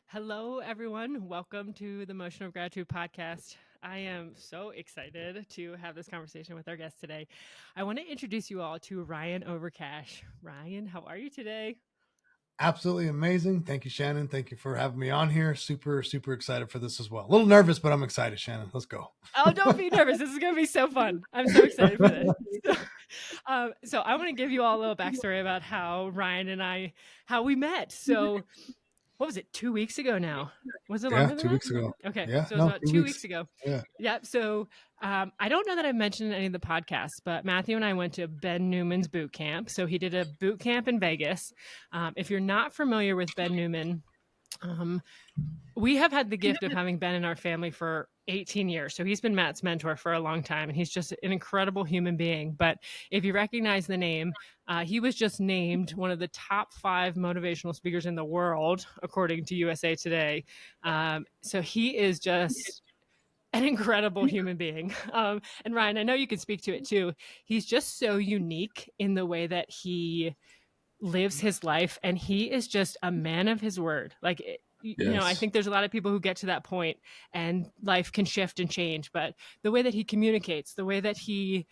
Hello, everyone. Welcome to the Motion of Gratitude podcast. I am so excited to have this conversation with our guest today. I want to introduce you all to Ryan Overcash. Ryan, how are you today? Absolutely amazing. Thank you, Shannon. Thank you for having me on here. Super, super excited for this as well. A little nervous, but I'm excited, Shannon. Let's go. Oh, don't be nervous. This is going to be so fun. I'm so excited for this. So I want to give you all a little backstory about how Ryan and how we met. So what was it, 2 weeks ago now? Was it Yeah, longer than 2 weeks that? ago. Okay, Yeah, so it was no, about 2 2 weeks. weeks ago. Yeah. Yep. So I don't know that I mentioned any of the podcasts, but Matthew and I went to Ben Newman's boot camp. So he did a boot camp in Vegas. If you're not familiar with Ben Newman, um, we have had the gift of having Ben in our family for 18 years. So he's been Matt's mentor for a long time, and he's just an incredible human being. But if you recognize the name, he was just named one of the top 5 motivational speakers in the world, according to USA Today. So he is just an incredible human being. And Ryan, I know you can speak to it too. He's just so unique in the way that he lives his life, and he is just a man of his word. Like, I Yes. think there's a lot of people who get to that point and life can shift and change, but the way that he communicates, the way that he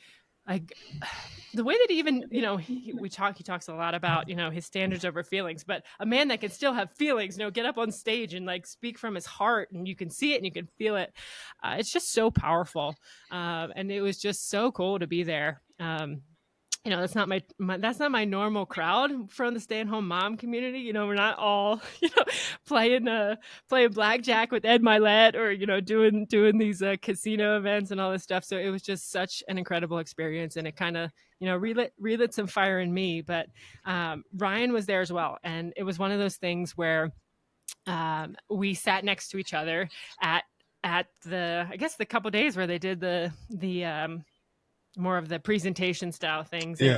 like the way that even he talks a lot about his standards over feelings, but a man that can still have feelings, get up on stage and like speak from his heart, and you can see it and you can feel it. It's just so powerful, and it was just so cool to be there. That's not that's not my normal crowd from the stay-at-home mom community. We're not all playing playing blackjack with Ed Milet, or doing these casino events and all this stuff. So it was just such an incredible experience, and it kind of relit some fire in me. But Ryan was there as well, and it was one of those things where we sat next to each other at the couple days where they did the more of the presentation style things. And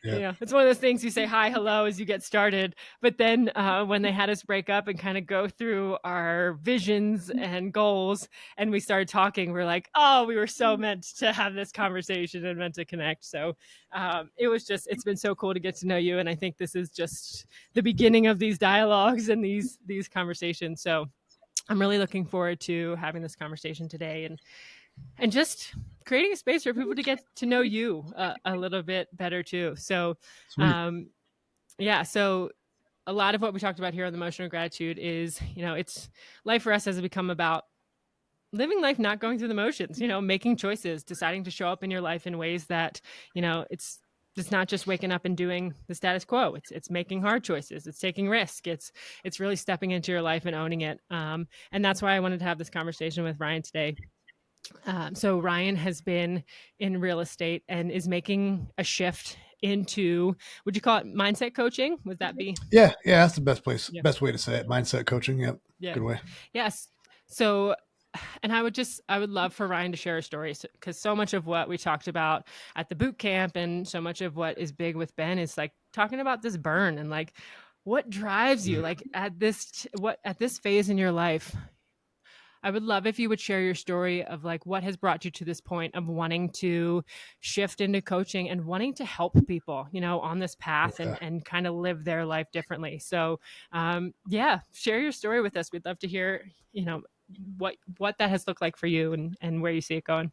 Yeah. Yeah. it's one of those things, you say hi, hello as you get started, but then when they had us break up and kind of go through our visions and goals, and we started talking, we're like, oh, we were so meant to have this conversation and meant to connect. So it's been so cool to get to know you, and I think this is just the beginning of these dialogues and these conversations. So I'm really looking forward to having this conversation today, and just creating a space for people to get to know you a little bit better too. So, Sweet. yeah. So a lot of what we talked about here on the Motion of Gratitude is, it's life for us has become about living life, not going through the motions, making choices, deciding to show up in your life in ways that, it's not just waking up and doing the status quo. It's making hard choices. It's taking risk. It's really stepping into your life and owning it. And that's why I wanted to have this conversation with Ryan today. So Ryan has been in real estate and is making a shift into, would you call it mindset coaching? Would that be? Yeah. Yeah. That's the Yeah. best way to say it. Mindset coaching. Yep. Yeah. Good way. Yes. So, and I would love for Ryan to share a story, because so much of what we talked about at the boot camp and so much of what is big with Ben is like talking about this burn and like what drives you, like at this phase in your life. I would love if you would share your story of like what has brought you to this point of wanting to shift into coaching and wanting to help people, on this path, Okay. and kind of live their life differently. So, yeah, share your story with us. We'd love to hear, what that has looked like for you, and where you see it going.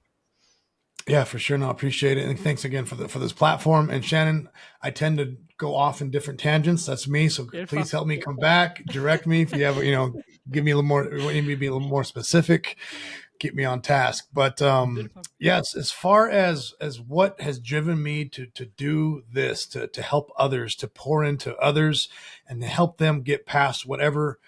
Yeah, for sure. No, appreciate it. And thanks again for this platform. And Shannon, I tend to go off in different tangents. That's me. So Beautiful. please help me come back, direct me. If you have, give me a little more, maybe be a little more specific, keep me on task. But yes, as far as what has driven me to do this, to help others, to pour into others, and to help them get past whatever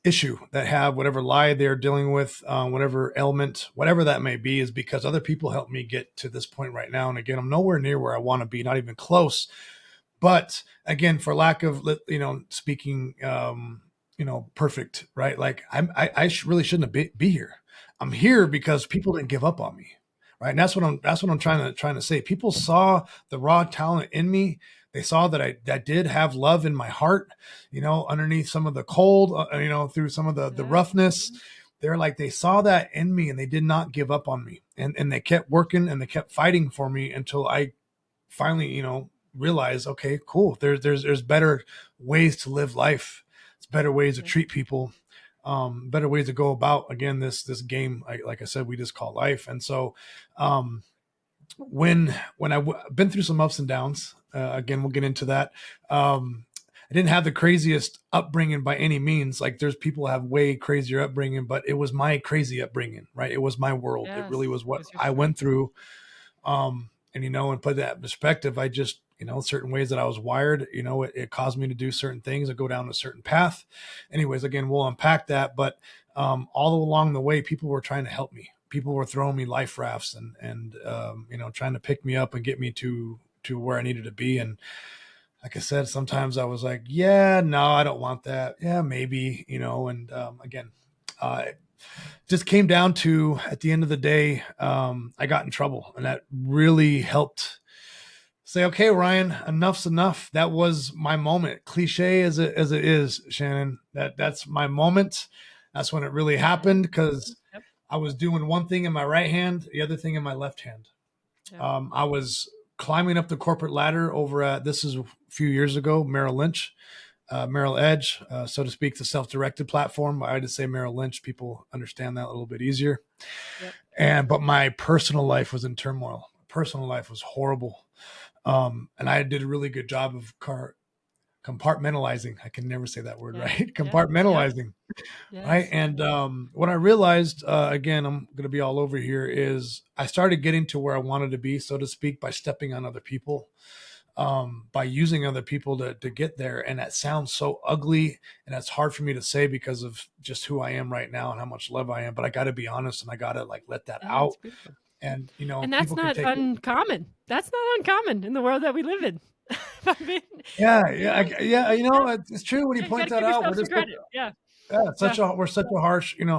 issue that have, whatever lie they're dealing with, whatever ailment, whatever that may be, is because other people helped me get to this point right now. And again, I'm nowhere near where I want to be, not even close. But again, for lack of, speaking, perfect, right? Like I really shouldn't be here. I'm here because people didn't give up on me. Right. And that's what I'm trying to say. People saw the raw talent in me. They saw that I did have love in my heart, underneath some of the cold, through some of the roughness. They're like, they saw that in me, and they did not give up on me. And they kept working, and they kept fighting for me until I finally, realized, okay, cool. There's better ways to live life. It's better ways to treat people. better ways to go about, again, this game, like I said, we just call life. And so when been through some ups and downs, again, we'll get into that. I didn't have the craziest upbringing by any means. Like, there's people who have way crazier upbringing, but it was my crazy upbringing, right? It was my world. It really Yes, was it what was your I story. went through. And put that in perspective, I just, certain ways that I was wired, it caused me to do certain things and go down a certain path. Anyways, again, we'll unpack that. But all along the way, people were trying to help me. People were throwing me life rafts and trying to pick me up and get me to where I needed to be. And like I said, sometimes I was like, yeah, no, I don't want that. Yeah, maybe, and again, just came down to, at the end of the day, I got in trouble, and that really helped say, okay, Ryan, enough's enough. That was my moment. Cliche as it is, Shannon, that's my moment. That's when it really happened, because Yep. I was doing one thing in my right hand, the other thing in my left hand. Yep. I was climbing up the corporate ladder over at, this is a few years ago, Merrill Lynch, Merrill Edge, so to speak, the self-directed platform. I just say Merrill Lynch. People understand that a little bit easier. Yep. But my personal life was in turmoil. Personal life was horrible. And I did a really good job of compartmentalizing. I can never say that word, Yeah. right? Yeah. Compartmentalizing. Yes. Right. And what I realized, again, I'm going to be all over here, is I started getting to where I wanted to be, so to speak, by stepping on other people, by using other people to get there. And that sounds so ugly, and that's hard for me to say because of just who I am right now and how much love I am. But I got to be honest, and I got to like let that Yeah, out. it's beautiful. And, And that's people can not take it. uncommon. That's not uncommon in the world that we live in. I mean, Yeah. you know, It's true when you yeah, you got point to that give out. yourself We're some just such, credit. Yeah. yeah, Yeah. we're such a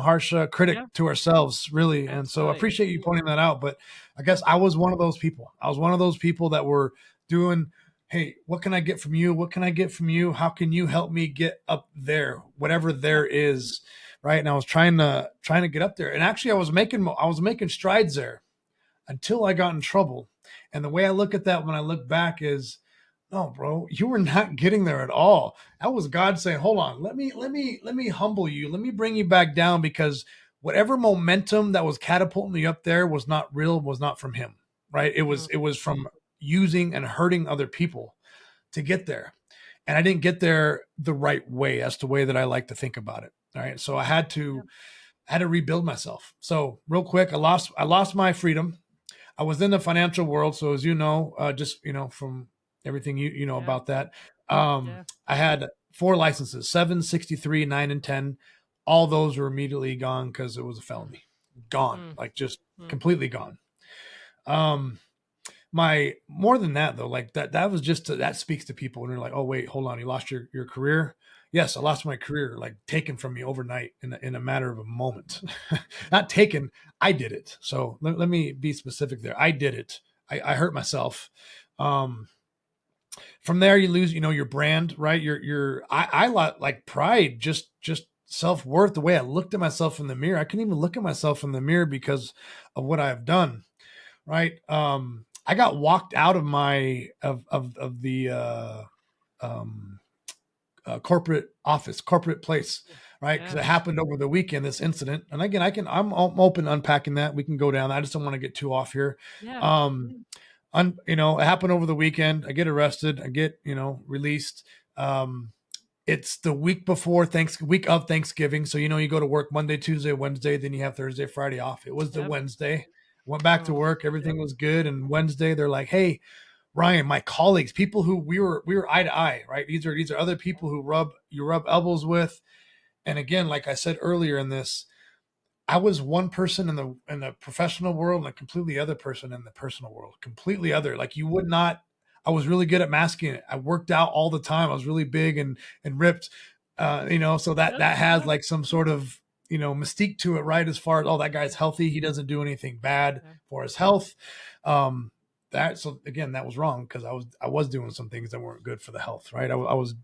harsh critic Yeah. to ourselves, really. And so I Absolutely. appreciate you pointing that out. But I guess I was one of those people. I was one of those people that were doing, hey, what can I get from you? What can I get from you? How can you help me get up there? Whatever Yeah. there is, right? And I was trying to get up there. And actually, I was making strides there until I got in trouble. And the way I look at that when I look back is, no, bro, you were not getting there at all. That was God saying, hold on, let me humble you. Let me bring you back down, because whatever momentum that was catapulting you up there was not real, was not from him. Right. It was, Mm. from using and hurting other people to get there. And I didn't get there the right way. That's the way that I like to think about it. All right. So I had Yeah. to rebuild myself. So real quick, I lost my freedom. I was in the financial world, so as you know, just from everything you know Yeah. about that, Yeah. I had 4 licenses: 7, 63, 9, and 10. All those were immediately gone because it was a Mm. felony. Gone, Mm. like just Mm. completely gone. Um, my more than that though, like that was just that speaks to people when they're like, oh wait, hold on, you lost your career. Yes, I Yeah. lost my career, like taken from me overnight in a matter of a moment. Not taken, I did it. So let me be specific there. I did it. I hurt myself. Um, from there, you lose, your brand, right? I like pride, just self worth. The way I looked at myself in the mirror, I couldn't even look at myself in the mirror because of what I've done, right? I got walked out of my of the um, corporate office, corporate place, right? Because Yeah. it happened over the weekend, this incident. And again, I'm open to unpacking that. We can go down. I just don't want to get too off here. Yeah. It happened over the weekend. I get arrested. I get, released. It's the week before week of Thanksgiving. So, you go to work Monday, Tuesday, Wednesday, then you have Thursday, Friday off. It was the Yep. Wednesday. Went back to Oh. work. Everything was good. And Wednesday, they're like, hey, Ryan, my colleagues, people who we were eye to eye, right? These are other people who you rub elbows with. And again, like I said earlier in this, I was one person in the professional world and a completely other person in the personal world, completely other. Like you would not. I was really good at masking it. I worked out all the time. I was really big and ripped, So that Yep. has Yep. like some sort of mystique to it, right? As far as, oh, that guy's healthy, he doesn't do anything bad Yeah. for his health. So again, that was wrong, because I was doing some things that weren't good for the health, right? I was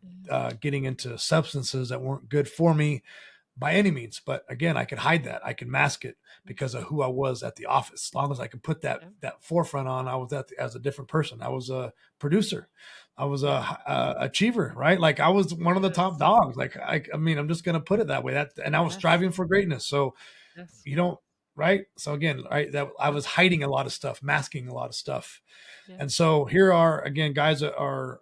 getting into substances that weren't good for me, by any means. But again, I could hide that. I could mask it because of who I was at the office. As long as I could put that Yeah. that forefront on, I was as a different person. I was a producer. I was Yeah. a achiever, right? Like I was one of the top Yes. dogs. Like I mean, I'm just gonna put it that way. And I was Yes. striving for greatness. So Yes. you don't, right? So again, right, that I Yeah. was hiding a lot of stuff, masking a lot of stuff. Yeah. And so here are again guys that are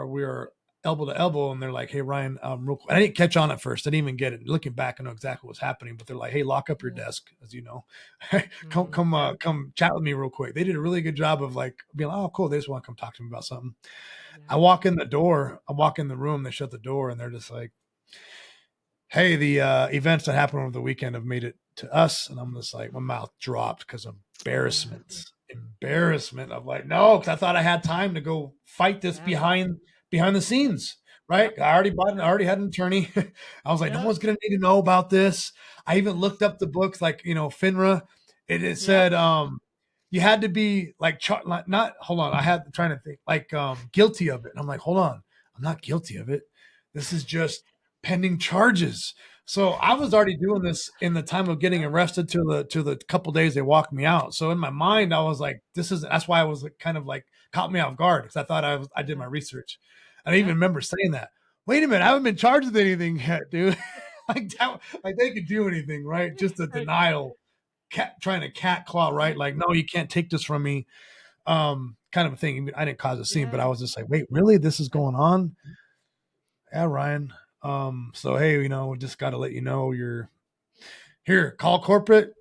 we are elbow to elbow, and they're like, "Hey Ryan, real quick." I didn't catch on at first. I didn't even get it. Looking back, I know exactly what's happening. But they're like, "Hey, lock up your Yeah. desk, as you know, Yeah. come chat with me real quick." They did a really good job of like being like, "Oh, cool. They just want to come talk to me about something." Yeah. I walk in the door. I walk in the room. They shut the door, and they're just like, "Hey, the events that happened over the weekend have made it to us." And I'm just like, my mouth dropped because of Yeah. embarrassment of like, no, because I thought I had time to go fight this Yeah. behind the scenes, right? Yep. I already had an attorney. I was like, no Yep. one's gonna need to know about this. I even Yes. looked up the books, like FINRA. It Yep. said you had to be like not hold on. I had trying to think like guilty of it. And I'm like, hold on, I'm not guilty of it. This is just pending charges. So I was already doing this in the time of getting Yep. arrested to the couple days they walked me out. So in my mind, I was like, this is that's why I was like, kind of like caught me off guard because I thought I did Yeah. my research. And I even Yep. remember saying that. Wait a minute, I haven't been charged with anything yet, dude. Like they could do anything, right? Just a Right. denial, trying to cat claw, right? Yep. Like, no, you can't take this from me. Kind of a thing. I didn't cause a scene, but I Yeah. was just like, wait, really? This is going on? Yeah, Ryan. So hey, we just got to let you know you're here. Call corporate.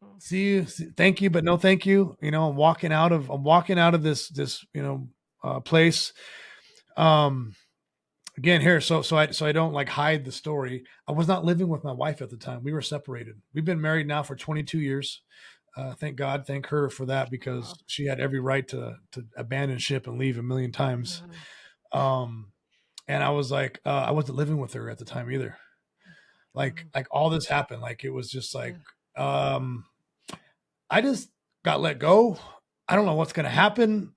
Oh. See you. Thank you, but no thank you. I'm walking out of this place. Um, again here. So I don't like hide the story. I was not living with my wife at the time. We were separated. We've been married now for 22 years. Thank God, thank her for that Wow. because she had every right to abandon ship and leave a million times. Wow. Um, and I was like, I wasn't living with her at the time either. Wow. Like all this happened. Like it was just like, Yeah. um, I just got let go. I don't know what's going to happen.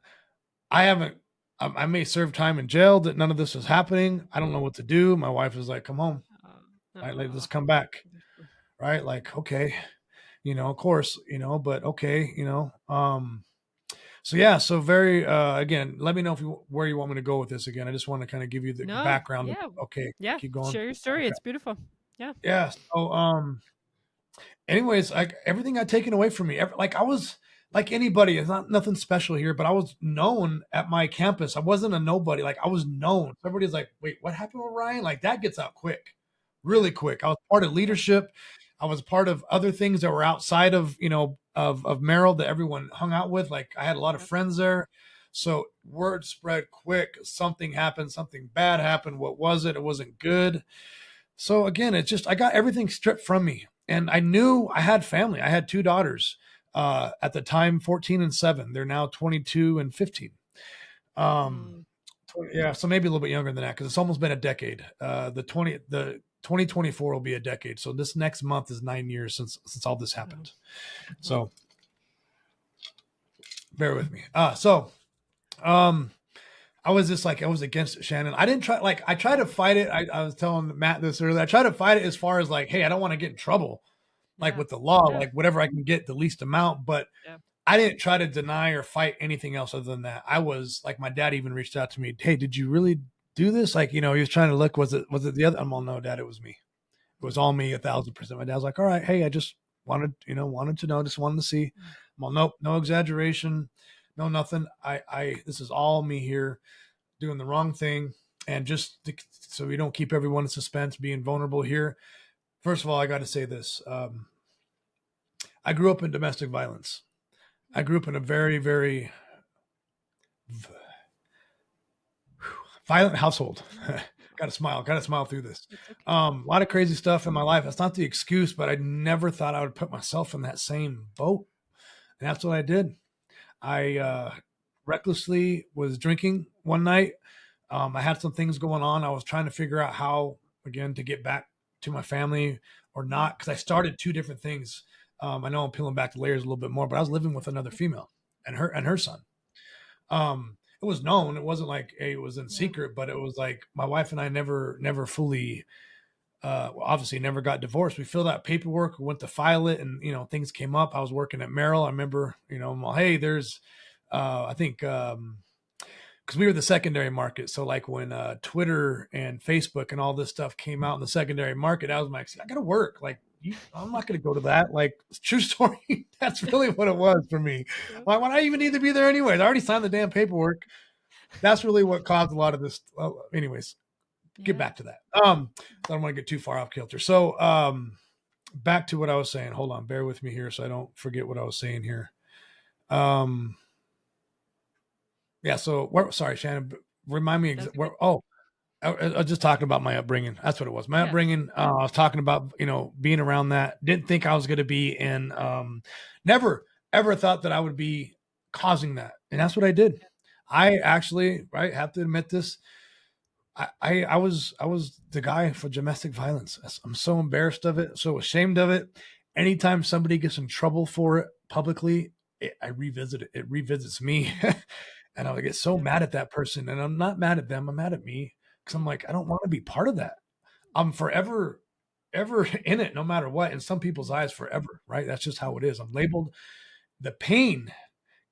I haven't, I may serve time in jail that none of this was happening. I don't know what to do. My wife was like, come home. Right. Like, let's Oh. come back. Right. Like, okay, of course, but okay, so yeah, so very again, let me know where you want me to go with this again. I just want to kind of give you the No. background. Yeah. Okay, Yeah. keep going. Share your story. Okay. It's beautiful. Yeah. Yeah. So anyways, like everything got taken away from me. Like I was like anybody, it's not nothing special here, but I was known at my campus. I wasn't a nobody. Like I was known. Everybody's like, wait, what happened with Ryan? Like that gets out quick, Yeah. really quick. I was part of Yeah. leadership. I was part of other things that were outside of, of Merrill that everyone hung out with. Like I had a lot of Yep. friends there. So word spread quick. Something happened, something bad happened. What was it? It wasn't good. So again, it's just I got everything stripped from me. And I knew I had family. I had two daughters at the time, 14 and 7. They're now 22 and 15. Um, Mm. yeah, so maybe a little bit younger than that because it's almost been a decade. The 2024 will be a decade. So this next month is 9 years since all this Wow. happened. Wow. So bear with me. Um, I was just like I was against it, Shannon. I didn't try like I tried to fight it. I was telling Matt this earlier. I tried to fight it as far as like, hey, I don't want to get in trouble, like Yeah. with the law, Yeah. like whatever I can get the least amount. But Yeah. I didn't try to deny or fight anything else other than that. I was like, my dad even reached out to me. Hey, did you really do this? Like, he was trying to look. Was it the other? I'm all, no, Dad, it was me. It was all me 1,000%. My dad's like, all right, hey, I just wanted to know, just wanted to see. I'm all, nope, no exaggeration, no nothing. This is all me here doing the wrong thing, and so we don't keep everyone in suspense, being vulnerable here. First of all, I got to say this: I grew up in domestic violence. I grew up in a very, very violent household. Got to smile through this. It's okay. A lot of crazy stuff in my life. That's not the excuse, but I never thought I would put myself in that same boat. And that's what I did. I recklessly was drinking one night. I had some things going on. I was trying to figure out how, again, to get back to my family or not, because I started two different things. I know I'm peeling back the layers a little bit more, but I was living with another female and her son. It was known. It wasn't like it was in Yeah. secret, but it was like my wife and I never fully obviously never got divorced. We filled out paperwork, we went to file it, and things came up. I was working at Merrill. I remember, well, hey, there's, I think, because we were the secondary market. So like when Twitter and Facebook and all this stuff came out in the secondary market, I was like, I gotta work. Like, I'm not gonna go to that. Like, true story. That's really what it was for me. Why would I even need to be there anyways? I already signed the damn paperwork. That's really what caused a lot of this. Well, anyways, get back to that. I don't want to get too far off kilter. So back to what I was saying. Hold on, bear with me here so I don't forget what I was saying here. Yeah, so sorry, Shannon, remind me I was just talking about my upbringing. That's what it was. My upbringing. I was talking about, being around that. Didn't think I was going to be in, never ever thought that I would be causing that. And that's what I did. I actually, right, have to admit this. I was the guy for domestic violence. I'm so embarrassed of it, so ashamed of it. Anytime somebody gets in trouble for it publicly, I revisit it. It revisits me. And I would get so mad at that person. And I'm not mad at them. I'm mad at me because I'm like, I don't want to be part of that. I'm forever, ever in it, no matter what. In some people's eyes, forever, right? That's just how it is. I'm labeled. The pain,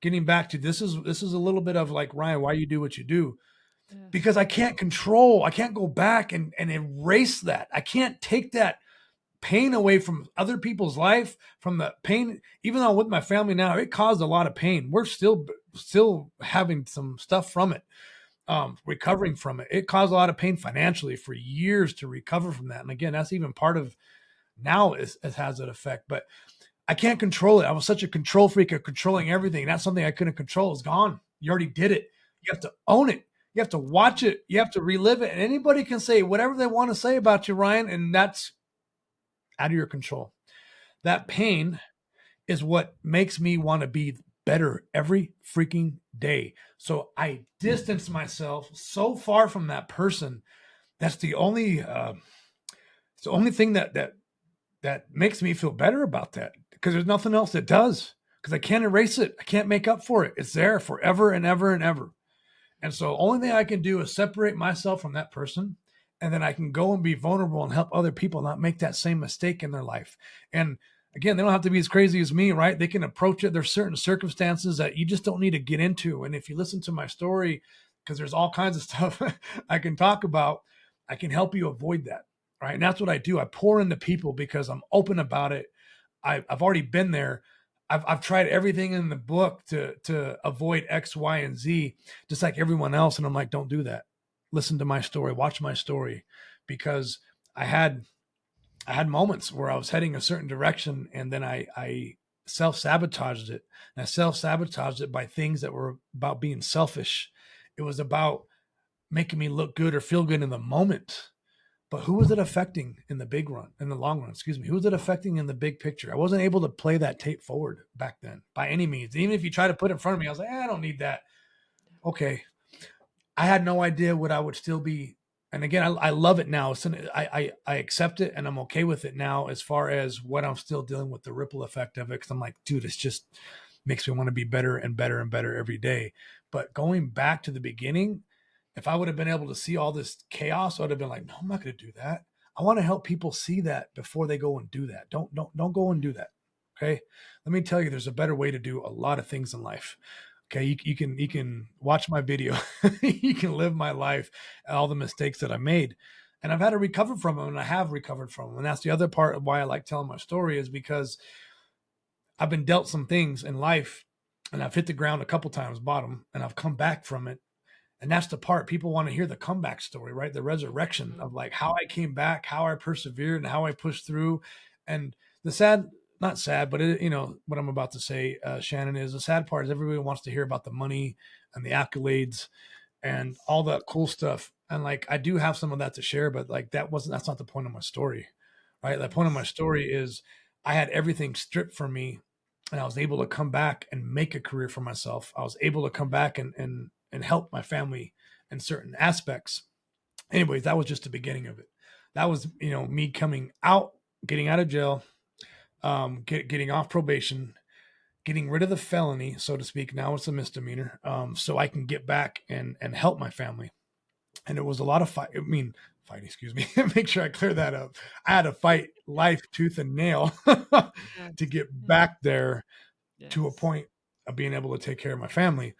getting back to this is a little bit of like, Ryan, why you do what you do? Because I can't go back and erase that. I can't take that pain away from other people's life, from the pain, even though with my family now, it caused a lot of pain. We're still having some stuff from it, recovering from it. It caused a lot of pain financially for years to recover from that. And again, that's even part of now it has that effect, but I can't control it. I was such a control freak of controlling everything. That's something I couldn't control. It's gone. You already did it. You have to own it. You have to watch it. You have to relive it. And anybody can say whatever they want to say about you, Ryan, and that's out of your control. That pain is what makes me want to be better every freaking day. So I distance myself so far from that person. That's the only it's the only thing that makes me feel better about that, because there's nothing else that does, because I can't erase it. I can't make up for it. It's there forever and ever and ever. And so only thing I can do is separate myself from that person, and then I can go and be vulnerable and help other people not make that same mistake in their life. And again, they don't have to be as crazy as me, right? They can approach it. There's certain circumstances that you just don't need to get into. And if you listen to my story, because there's all kinds of stuff I can talk about, I can help you avoid that, right? And that's what I do. I pour into people because I'm open about it. I've already been there. I've tried everything in the book to avoid X, Y, and Z, just like everyone else. And I'm like, don't do that. Listen to my story, watch my story, because I had moments where I was heading a certain direction, and then I self-sabotaged it. And I self-sabotaged it by things that were about being selfish. It was about making me look good or feel good in the moment. But who was it affecting in the long run? Who was it affecting in the big picture? I wasn't able to play that tape forward back then by any means. Even if you try to put it in front of me, I was like, I don't need that. Okay. I had no idea what I would still be. And again, I love it now. I accept it, and I'm okay with it now, as far as what I'm still dealing with the ripple effect of it. Cause I'm like, dude, it's just makes me want to be better and better and better every day. But going back to the beginning, if I would have been able to see all this chaos, I would have been like, no, I'm not going to do that. I want to help people see that before they go and do that. Don't go and do that. Okay. Let me tell you, there's a better way to do a lot of things in life. Okay. You can watch my video. You can live my life and all the mistakes that I made. And I've had to recover from them, and I have recovered from them. And that's the other part of why I like telling my story, is because I've been dealt some things in life, and I've hit the ground a couple times bottom, and I've come back from it. And that's the part people want to hear, the comeback story, right? The resurrection of like how I came back, how I persevered, and how I pushed through. And the not sad, but what I'm about to say, Shannon, is the sad part is everybody wants to hear about the money and the accolades and all that cool stuff. And like, I do have some of that to share, but like, that's not the point of my story, right? The point of my story is I had everything stripped from me, and I was able to come back and make a career for myself. I was able to come back and help my family in certain aspects. Anyways, that was just the beginning of it. That was, me coming out, getting out of jail, getting off probation, getting rid of the felony, so to speak. Now it's a misdemeanor. So I can get back and help my family. And it was a lot of excuse me, make sure I clear that up. I had to fight life tooth and nail to Yes. get Yeah. back there to a Yes. point of being able to take care of my family.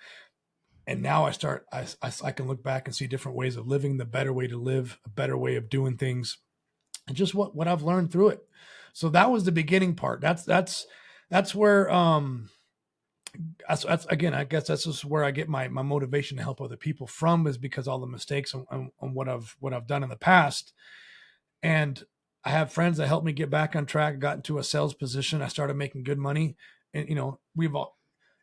And now I can look back and see different ways of living, the better way to live, a better way of doing things, and just what I've learned through it. So that was the beginning part. That's where that's again, I guess that's just where I get my motivation to help other people from, is because all the mistakes and what I've done in the past. And I have friends that helped me get back on track, got into a sales position. I started making good money, and we've all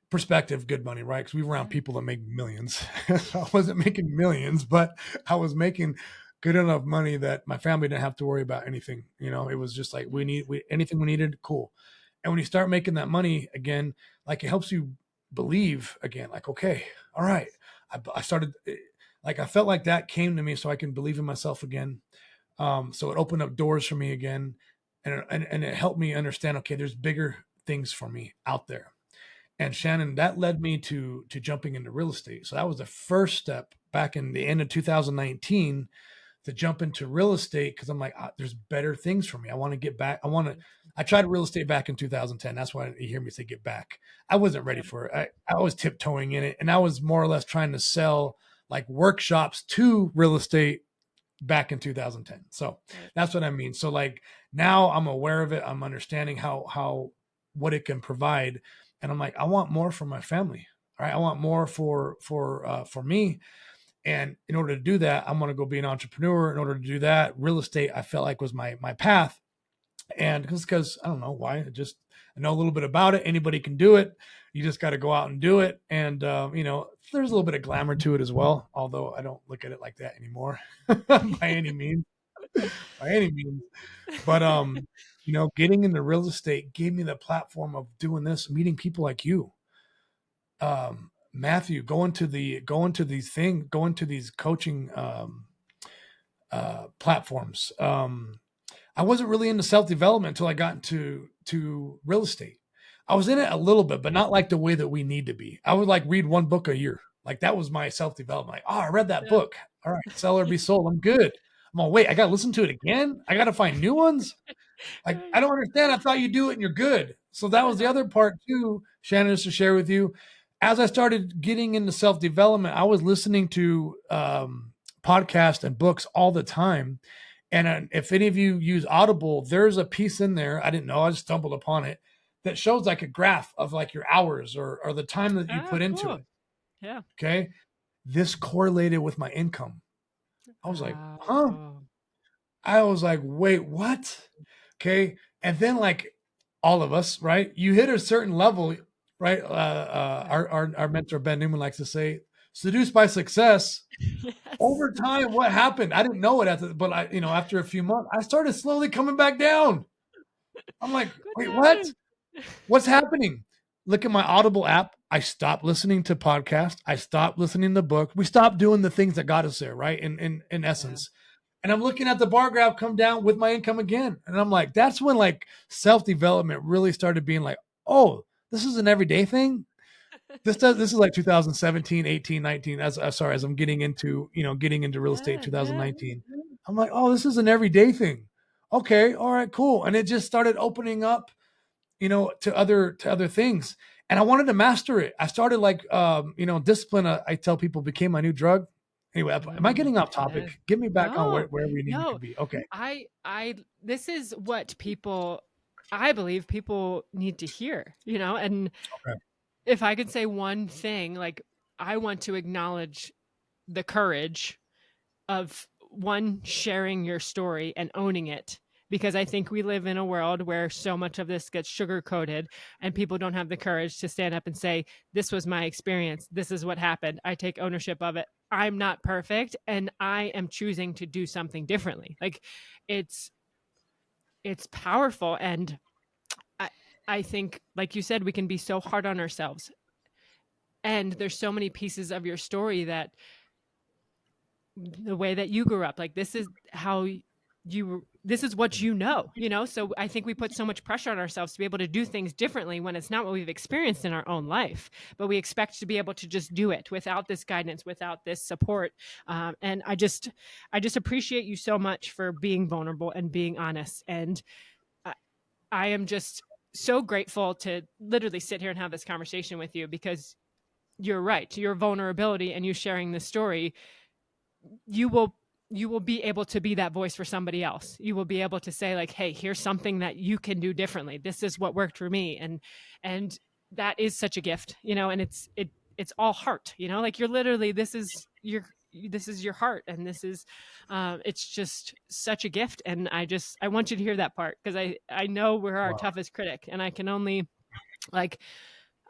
perspective, good money, right? Because we were around Yeah. people that make millions. I wasn't making millions, but I was making good enough money that my family didn't have to worry about anything. It was just like Yes. anything we needed, cool. And when you start making that money again, like it helps you believe again, like, okay, all right. I started like, I felt like that came to me so I can believe in myself again. So it opened up doors for me again, and it helped me understand, okay, there's bigger things for me out there. And Shannon, that led me to jumping into real estate. So that was the first step back in the end of 2019 to jump into real estate, because I'm like, there's better things for me. I want to get back. I tried real estate back in 2010. That's why you hear me say get back. I wasn't ready Yeah. for it. I was tiptoeing in it, and I was more or less trying to sell like workshops to real estate back in 2010. So Right. that's what I mean. So like now I'm aware of it. I'm understanding how what it can provide, and I'm like, I want more for my family. All right, I want more for me. And in order to do that, I'm going to go be an entrepreneur. In order to do that, real estate I felt like was my path. And because I don't know why, I know a little bit about it. Anybody can do it. You just got to go out and do it. And there's a little bit of glamour to it as well. Although I don't look at it like that anymore, by any means, by any means. But getting into real estate gave me the platform of doing this, meeting people like you, Matthew, going to these coaching platforms. I wasn't really into self development until I got into real estate. I was in it a little bit, but not like the way that we need to be. I would like read one book a year. Like that was my self development. Like, oh, I read that Yeah. book. All right, sell or be sold. I'm good. I'm all, wait, I got to listen to it again. I got to find new ones. Like, I Right. don't understand. I thought you do it and you're good. So that was the Yeah. other part too, Shannon, just to share with you. As I started getting into self development, I was listening to podcasts and books all the time. And if any of you use Audible, there's a piece in there. I didn't know. I just stumbled upon it that shows like a graph of like your hours or the time that you Oh, put into cool. it. Yeah. Okay. This correlated with my income. I was like, huh? Oh. I was like, wait, what? Okay. And then like all of us, right? You hit a certain level, right? Right. Our mentor Ben Newman likes to say, seduced by success. Yes. Over time, what happened? I didn't know it but after a few months, I started slowly coming back down. I'm like, What's wait, what? happening? What's happening? Look at my Audible app. I stopped listening to podcasts. I stopped listening to books. We stopped doing the things that got us there, right? In Yeah. essence. And I'm looking at the bar graph come down with my income again. And I'm like, that's when like self-development really started being like, oh, this is an everyday thing. This is like 2017, 18, 19. As I'm getting into real estate Yeah. Yeah. 2019. I'm like, oh, this is an everyday thing. Okay, all right, cool. And it just started opening up, to other things. And I wanted to master it. I started like discipline, I tell people, became my new drug. Anyway, am I Mm, getting off yeah. topic? Get me back on No. where we need to No. be. Okay. I this is what people I believe people need to hear, and Okay. if I could say one thing, like I want to acknowledge the courage of one sharing your story and owning it, because I think we live in a world where so much of this gets sugar coated and people don't have the courage to stand up and say, this was my experience, this is what happened, I take ownership of it, I'm not perfect and I am choosing to do something differently. Like it's it's powerful. And i I think, like you said, we can be so hard on ourselves, and there's so many pieces of your story that the way that you grew up, like this is how you this is what you know, so I think we put so much pressure on ourselves to be able to do things differently when it's not what we've experienced in our own life, but we expect to be able to just do it without this guidance, without this support. And I just appreciate you so much for being vulnerable and being honest. And I am just so grateful to literally sit here and have this conversation with you, because you're right, your vulnerability and you sharing this story, you will be able to be that voice for somebody else. You will be able to say, like, hey, here's something that you can do differently. This is what worked for me. And that is such a gift, and it's all heart, like you're literally, this is your heart. And this is, it's just such a gift. And I want you to hear that part, because I know we're our toughest critic, and I can only, like,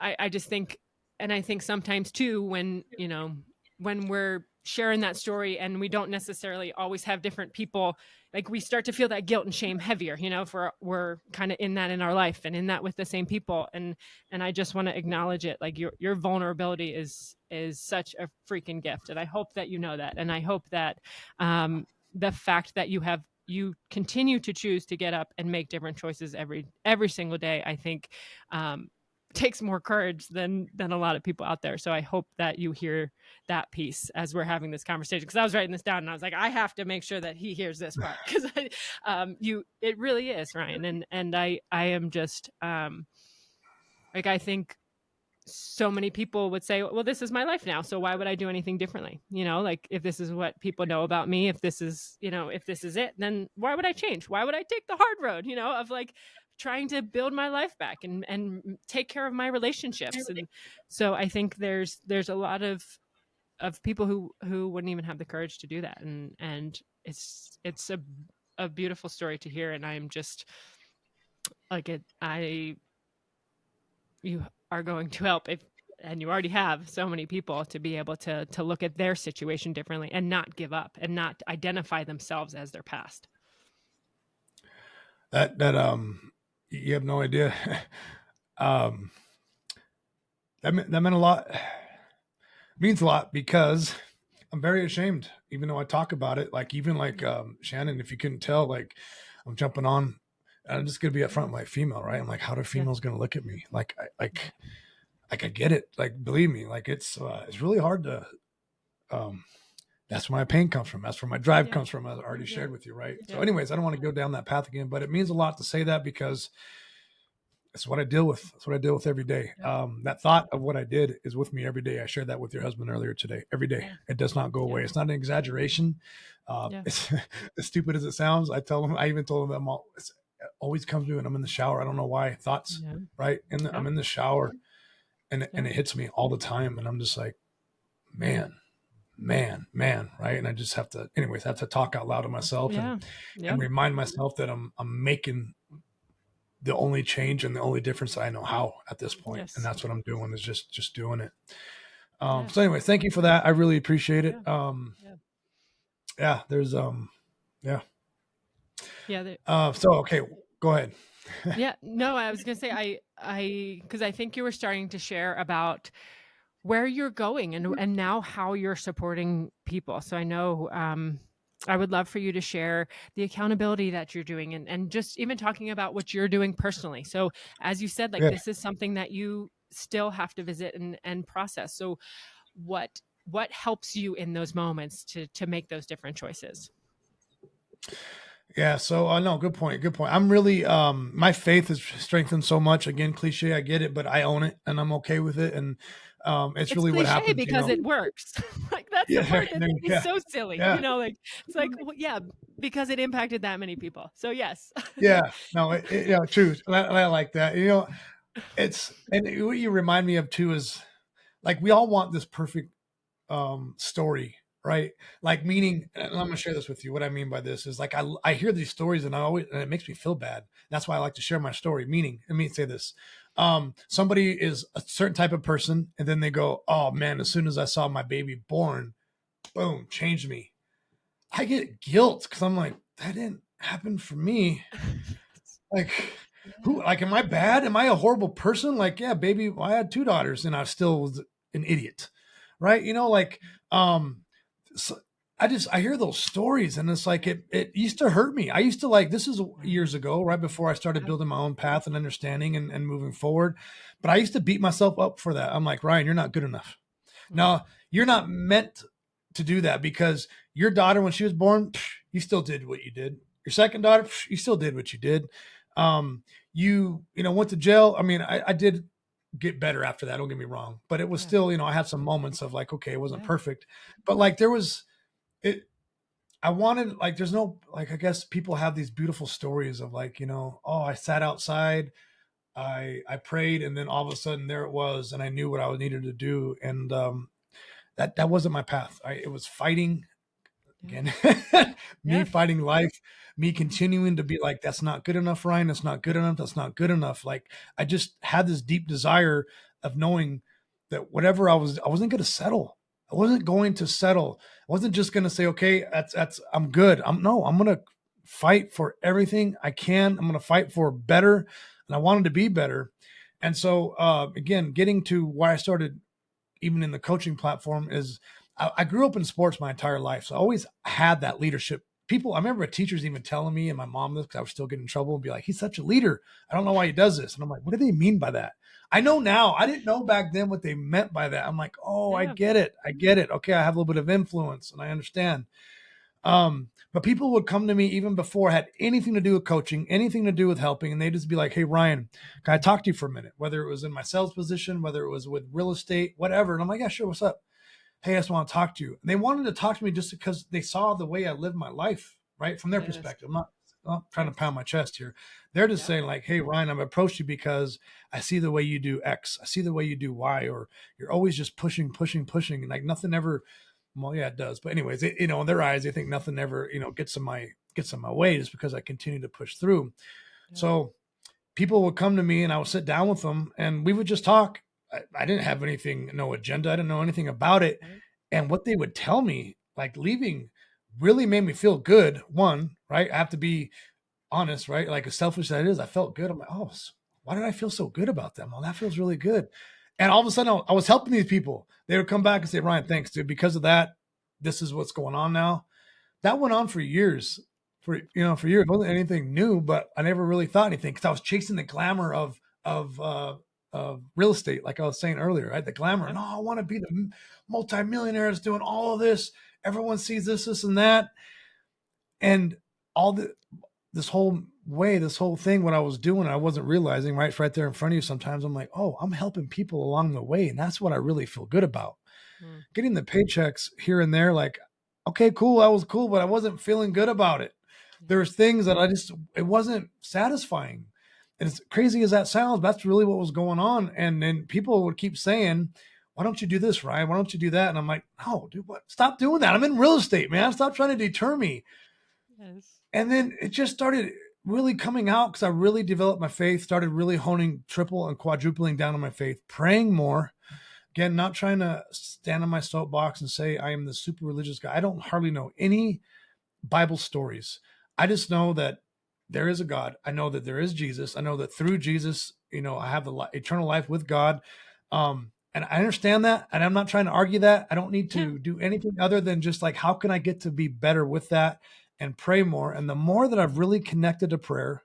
I just think, and I think sometimes too, when we're sharing that story and we don't necessarily always have different people, like we start to feel that guilt and shame heavier, if we're kind of in that in our life and in that with the same people. And I just want to acknowledge it. Like your vulnerability is such a freaking gift. And I hope that you know that. And I hope that the fact that you continue to choose to get up and make different choices every single day, I think takes more courage than a lot of people out there. So I hope that you hear that piece as we're having this conversation, because I was writing this down and I was like, I have to make sure that he hears this part, because it really is, Ryan. And I am just like, I think so many people would say, well, this is my life now, so why would I do anything differently? Like, if this is what people know about me, if this is it, then why would I change? Why would I take the hard road, of like trying to build my life back and take care of my relationships? And so I think there's a lot of people who wouldn't even have the courage to do that. And it's a beautiful story to hear. And I'm just like, you are going to help, and you already have so many people, to be able to look at their situation differently and not give up and not identify themselves as their past. That you have no idea. That meant a lot. It means a lot, because I'm very ashamed, even though I talk about it. Like, even like Shannon, if you couldn't tell, like, I'm jumping on. I'm just gonna be upfront, like, female, right? I'm like, how are females gonna look at me? Like, I get it. Like, believe me, like, it's really hard to. That's where my pain comes from. That's where my drive comes from. I already shared with you, right? So, anyways, I don't want to go down that path again, but it means a lot to say that, because it's what I deal with. That's what I deal with every day. That thought of what I did is with me every day. I shared that with your husband earlier today. Every day, it does not go away. It's not an exaggeration. It's as stupid as it sounds. I even told them it always comes to me when I'm in the shower. I don't know why. Thoughts, right? I'm in the shower, and it hits me all the time, and I'm just like, man, right? And I just have to talk out loud to myself and remind myself that I'm making the only change and the only difference that I know how at this point. And that's what I'm doing, is just doing it. So anyway, thank you for that. I really appreciate it. There's so, okay, go ahead. No, I was going to say, because I think you were starting to share about where you're going and now how you're supporting people. So I know, I would love for you to share the accountability that you're doing, and just even talking about what you're doing personally. So as you said, like, this is something that you still have to visit and process. So what helps you in those moments to make those different choices? Yeah. So no, good point. I'm really, my faith is strengthened so much. Again, cliche, I get it, but I own it and I'm okay with it. And it's really what happens, because it works. Like, that's the part that is so silly. Like, it's like, well, because it impacted that many people. So yes. No, true. I like that. And what you remind me of too is, like, we all want this perfect story, right? Like, meaning, and I'm going to share this with you. What I mean by this is, like, I hear these stories and it makes me feel bad. That's why I like to share my story. Meaning, let me say this. Somebody is a certain type of person, and then they go, oh man, as soon as I saw my baby born, boom, changed me. I get guilt, because I'm like, that didn't happen for me. Like, am I bad? Am I a horrible person? Like, yeah, baby, I had 2 daughters and I still was an idiot. Right. So I hear those stories and it's like it used to hurt me. I used to like, this is years ago, right before I started building my own path and understanding and moving forward. But I used to beat myself up for that. I'm like, Ryan, you're not good enough. No, you're not meant to do that, because your daughter, when she was born, you still did what you did. Your second daughter, you still did what you did. Went to jail. I mean, I did get better after that. Don't get me wrong, but it was still, I had some moments of like, okay, it wasn't perfect, but like there was it. I wanted, like, there's no, like, I guess people have these beautiful stories of like, oh, I sat outside, I prayed, and then all of a sudden there it was, and I knew what I needed to do, and that wasn't my path. It was fighting again, me fighting life, me continuing to be like, that's not good enough, Ryan. That's not good enough. That's not good enough. Like, I just had this deep desire of knowing that whatever I wasn't going to settle. I wasn't going to settle. I wasn't just going to say, okay, I'm good. I'm going to fight for everything I can. I'm going to fight for better. And I wanted to be better. And so, again, getting to why I started even in the coaching platform is I grew up in sports my entire life. So I always had that leadership. People, I remember teachers even telling me and my mom this, because I was still getting in trouble, and be like, he's such a leader. I don't know why he does this. And I'm like, what do they mean by that? I know now. I didn't know back then what they meant by that. I'm like, oh, I get it. I get it. Okay, I have a little bit of influence and I understand. But people would come to me even before I had anything to do with coaching, anything to do with helping, and they'd just be like, hey, Ryan, can I talk to you for a minute? Whether it was in my sales position, whether it was with real estate, whatever. And I'm like, yeah, sure. What's up? Hey, I just want to talk to you. And they wanted to talk to me just because they saw the way I lived my life, right? From their perspective. I'm not trying to pound my chest here. They're just saying like, hey, Ryan, I've approached you because I see the way you do X. I see the way you do Y, or you're always just pushing. And like nothing ever, well, yeah, it does. But anyways, in their eyes, they think nothing ever, gets in my way just because I continue to push through. Yeah. So people would come to me and I would sit down with them and we would just talk. I didn't have anything, no agenda. I didn't know anything about it. Right. And what they would tell me, like leaving, really made me feel good. One, right? I have to be honest, right? Like as selfish as it is, I felt good. I'm like, oh, why did I feel so good about them? Well, that feels really good. And all of a sudden I was helping these people. They would come back and say, Ryan, thanks, dude. Because of that, this is what's going on now. That went on for years. For years. It wasn't anything new, but I never really thought anything because I was chasing the glamour of real estate, like I was saying earlier, right? The glamour. No, I want to be the multimillionaire that's doing all of this. Everyone sees this, and that. And this whole thing, what I was doing, I wasn't realizing, right? It's right there in front of you. Sometimes I'm like, oh, I'm helping people along the way. And that's what I really feel good about. Getting the paychecks here and there, like, okay, cool. That was cool, but I wasn't feeling good about it. There's things that it wasn't satisfying. And as crazy as that sounds, that's really what was going on. And then people would keep saying, why don't you do this, Ryan? Why don't you do that? And I'm like, no, dude, what? Stop doing that. I'm in real estate, man. Stop trying to deter me. Yes. And then it just started really coming out because I really developed my faith, started really honing triple and quadrupling down on my faith, praying more. Again, not trying to stand on my soapbox and say I am the super religious guy. I don't hardly know any Bible stories. I just know that there is a God. I know that there is Jesus. I know that through Jesus, I have the eternal life with God. And I understand that. And I'm not trying to argue that. I don't need to do anything other than just like, how can I get to be better with that and pray more? And the more that I've really connected to prayer,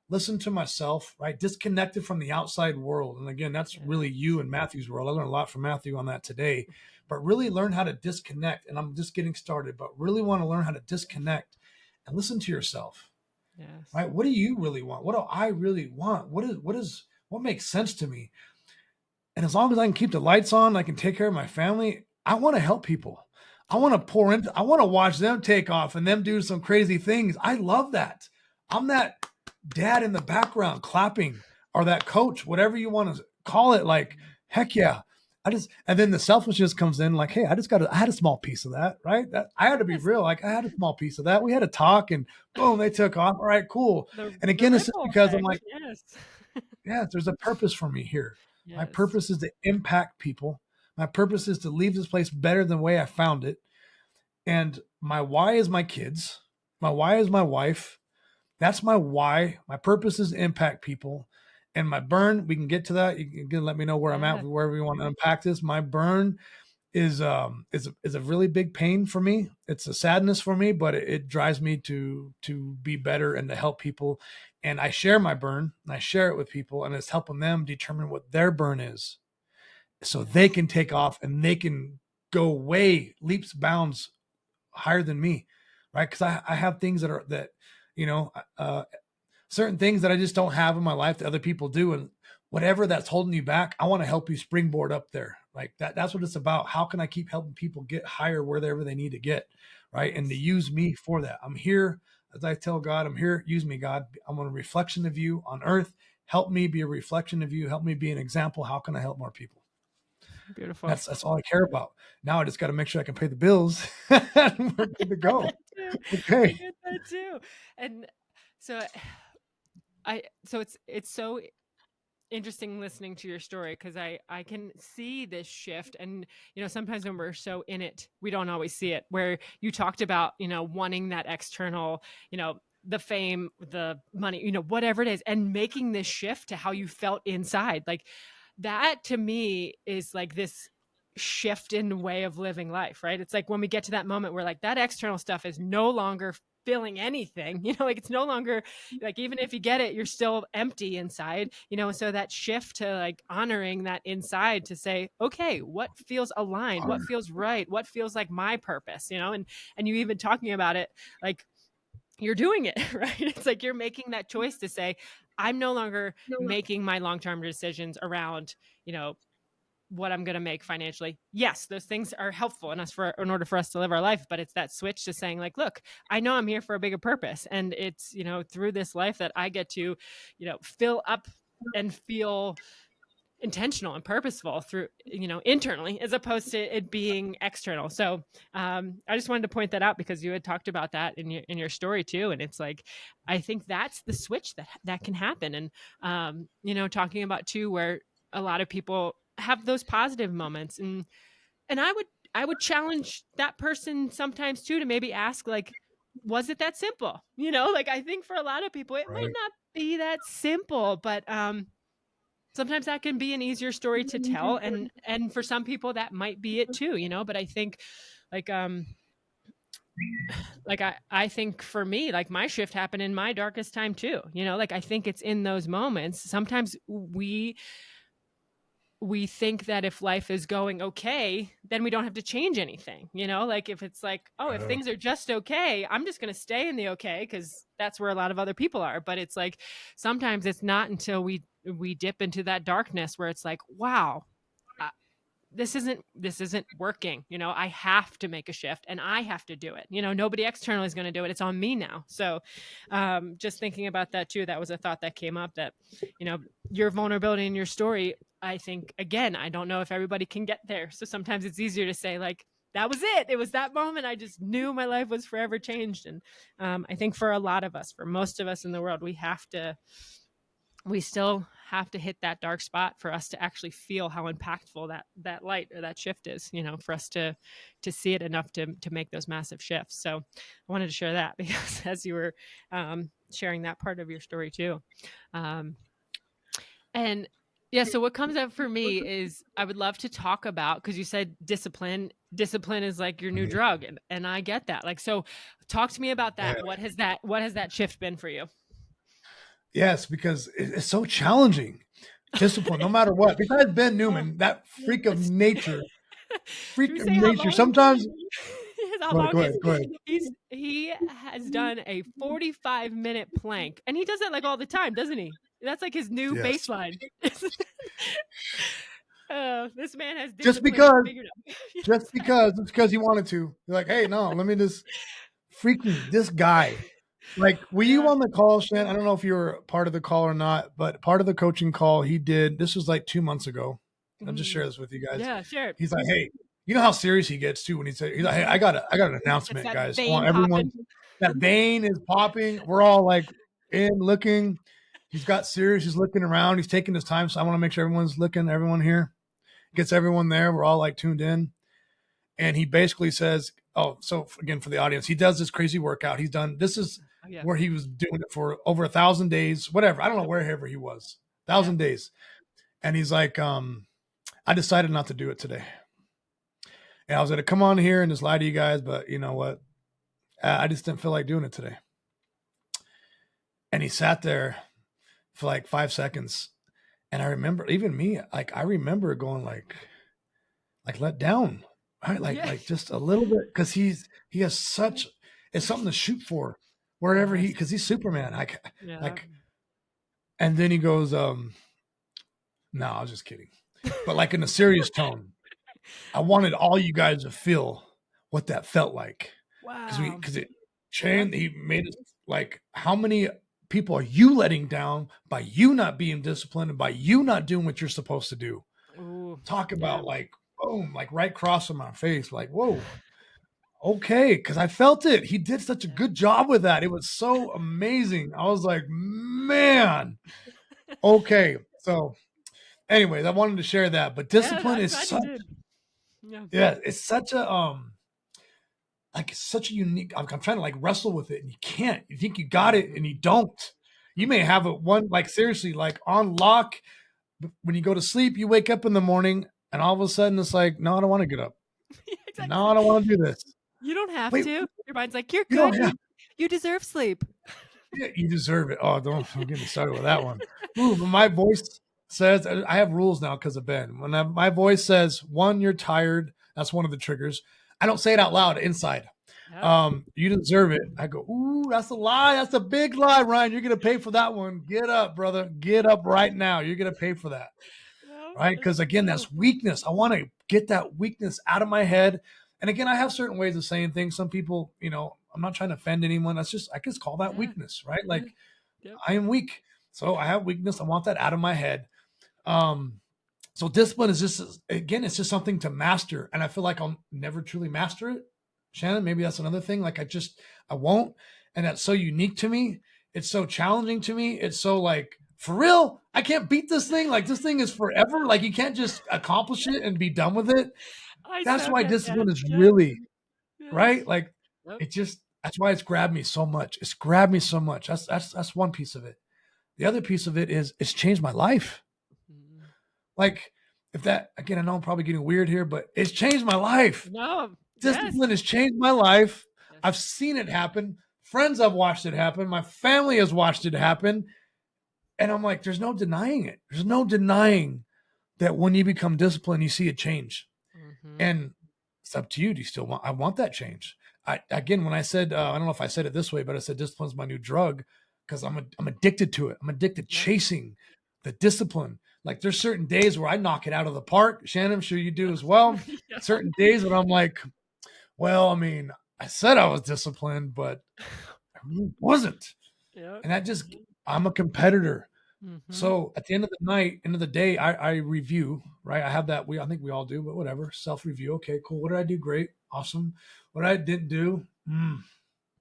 listen to myself, right? Disconnected from the outside world. And again, that's really you and Matthew's world. I learned a lot from Matthew on that today, but really learn how to disconnect. And I'm just getting started, but really want to learn how to disconnect and listen to yourself. Yes. Right? What do you really want? What do I really want? What makes sense to me? And as long as I can keep the lights on, I can take care of my family. I want to help people. I want to pour into, I want to watch them take off and them do some crazy things. I love that. I'm that dad in the background clapping, or that coach, whatever you want to call it. Like, heck yeah. And then the selfishness comes in like, hey, I had a small piece of that, right? I had to be real. Like I had a small piece of that. We had a talk and boom, they took off. All right, cool. And again, it's just because I'm like, yes, there's a purpose for me here. Yes. My purpose is to impact people. My purpose is to leave this place better than the way I found it. And my why is my kids. My why is my wife. That's my why. My purpose is to impact people. And my burn, we can get to that. You can let me know where I'm at, wherever you want to unpack this. My burn is a really big pain for me. It's a sadness for me, but it drives me to be better and to help people. And I share my burn and I share it with people, and it's helping them determine what their burn is, so they can take off and they can go way leaps bounds higher than me, right? Because I have things that you know, certain things that I just don't have in my life that other people do, and whatever that's holding you back, I want to help you springboard up there. Like that's what it's about. How can I keep helping people get higher wherever they need to get, right? And to use me for that. I'm here, as I tell God, I'm here. Use me, God. I'm a reflection of you on earth. Help me be a reflection of you. Help me be an example. How can I help more people? Beautiful. That's all I care about. Now I just got to make sure I can pay the bills. And we're good to go. Okay. I get that too. And so it's so interesting listening to your story, because I can see this shift. And sometimes when we're so in it, we don't always see it. Where you talked about wanting that external, the fame, the money, whatever it is, and making this shift to how you felt inside. Like that to me is like this shift in way of living life, right? It's like when we get to that moment where like that external stuff is no longer feeling anything, like it's no longer like, even if you get it, you're still empty inside, so that shift to like honoring that inside, to say, okay, what feels aligned, what feels right, what feels like my purpose, and you even talking about it, like you're doing it, right? It's like you're making that choice to say, I'm no longer making my long-term decisions around, what I'm going to make financially. Yes, those things are helpful in order for us to live our life, but it's that switch to saying like, look, I know I'm here for a bigger purpose. And it's, through this life that I get to, fill up and feel intentional and purposeful through, internally, as opposed to it being external. So I just wanted to point that out, because you had talked about that in your story too. And it's like, I think that's the switch that can happen. And, talking about too, where a lot of people have those positive moments, and I would challenge that person sometimes too, to maybe ask, like, was it that simple? Like, I think for a lot of people, it might not be that simple, but sometimes that can be an easier story to tell. And for some people that might be it too, but I think like, I think for me, like my shift happened in my darkest time too, like I think it's in those moments. Sometimes we think that if life is going okay, then we don't have to change anything, like if it's like, oh, if things are just okay, I'm just going to stay in the okay, because that's where a lot of other people are. But it's like, sometimes it's not until we dip into that darkness where it's like, wow, this isn't working. I have to make a shift, and I have to do it. Nobody externally is going to do it. It's on me now. So just thinking about that too, that was a thought that came up, that, your vulnerability in your story, I think, again, I don't know if everybody can get there. So sometimes it's easier to say like, that was it. It was that moment. I just knew my life was forever changed. And I think for a lot of us, for most of us in the world, we still have to hit that dark spot for us to actually feel how impactful that light or that shift is, for us to see it enough to make those massive shifts. So I wanted to share that, because as you were sharing that part of your story too. And yeah, so what comes up for me is, I would love to talk about, because you said discipline is like your new drug. And I get that. Like, so talk to me about that. Yeah. What has that shift been for you? Yes, because it's so challenging. Discipline, no matter what. Besides Ben Newman, that freak of nature. Sometimes. Go ahead. He has done a 45-minute plank, and he does that like all the time, doesn't he? That's like his new baseline. This man has just because it's because he wanted to. You're like, hey, no, let me just freaking this guy. Like, were you on the call, Shan? I don't know if you were part of the call or not, but part of the coaching call he did, this was like 2 months ago. I'll just share this with you guys. Yeah, sure. He's like, hey, you know how serious he gets too when he's like, hey, I got an announcement, guys. I want everyone, that vein is popping. We're all like looking. He's got serious. He's looking around. He's taking his time. So I want to make sure everyone's looking, everyone here. Gets everyone there. We're all like tuned in. And he basically says, oh, so again, for the audience, he does this crazy workout. This is where he was doing it for over 1,000 days, whatever. I don't know wherever he was, 1,000 days. And he's like, I decided not to do it today. And I was going to come on here and just lie to you guys, but you know what? I just didn't feel like doing it today. And he sat there for like 5 seconds. And I remember, even me, like, I remember going like let down, right? Like just a little bit. Cause he has such, it's something to shoot for wherever cause he's Superman. Like, and then he goes, no, I was just kidding. But like in a serious tone, I wanted all you guys to feel what that felt like. Wow. Cause he made it like, how many people are you letting down by you not being disciplined and by you not doing what you're supposed to do? Ooh, Talk about like, boom, like right across on my face, like, whoa, okay. Cause I felt it. He did such a good job with that. It was so amazing. I was like, man, okay. So anyways, I wanted to share that, but discipline is such, it's such a, like such a unique, I'm trying to like wrestle with it and you can't, you think you got it and you don't. You may have it one, like seriously, like on lock. When you go to sleep, you wake up in the morning and all of a sudden it's like, no, I don't want to get up. Exactly. No, I don't want to do this. You don't have to. Your mind's like, you're good. You deserve sleep. Yeah, you deserve it. Oh, don't get me started with that one. Ooh, but my voice says, I have rules now because of Ben. When my voice says, one, you're tired. That's one of the triggers. I don't say it out loud inside. You deserve it. I go, ooh, that's a lie. That's a big lie, Ryan. You're going to pay for that one. Get up, brother. Get up right now. You're going to pay for that. Right? Because again, that's weakness. I want to get that weakness out of my head. And again, I have certain ways of saying things. Some people, you know, I'm not trying to offend anyone. That's just, I just call that weakness, right? Like I am weak. So I have weakness. I want that out of my head. So discipline is just, again, it's just something to master. And I feel like I'll never truly master it. Shannon, maybe that's another thing. Like I won't. And that's so unique to me. It's so challenging to me. It's so like, for real, I can't beat this thing. Like this thing is forever. Like you can't just accomplish it and be done with it. That's why discipline is really, right? Like it just, that's why it's grabbed me so much. It's grabbed me so much. That's one piece of it. The other piece of it is it's changed my life. Like if that, again, I know I'm probably getting weird here, but it's changed my life. No. Discipline has changed my life. I've seen it happen. Friends have watched it happen. My family has watched it happen. And I'm like, there's no denying it. There's no denying that when you become disciplined, you see a change. And it's up to you. Do you still want, I want that change. Again, when I said, I don't know if I said it this way, but I said discipline's my new drug because I'm addicted to it. I'm addicted chasing the discipline. Like there's certain days where I knock it out of the park. Shannon, I'm sure you do as well. Certain days when I'm like, well, I mean, I said I was disciplined, but I really wasn't. And that just, I'm a competitor. So at the end of the night, end of the day, I review, right? I have that. I think we all do, but whatever. Self-review. Okay, cool. What did I do? Great. Awesome. What I didn't do,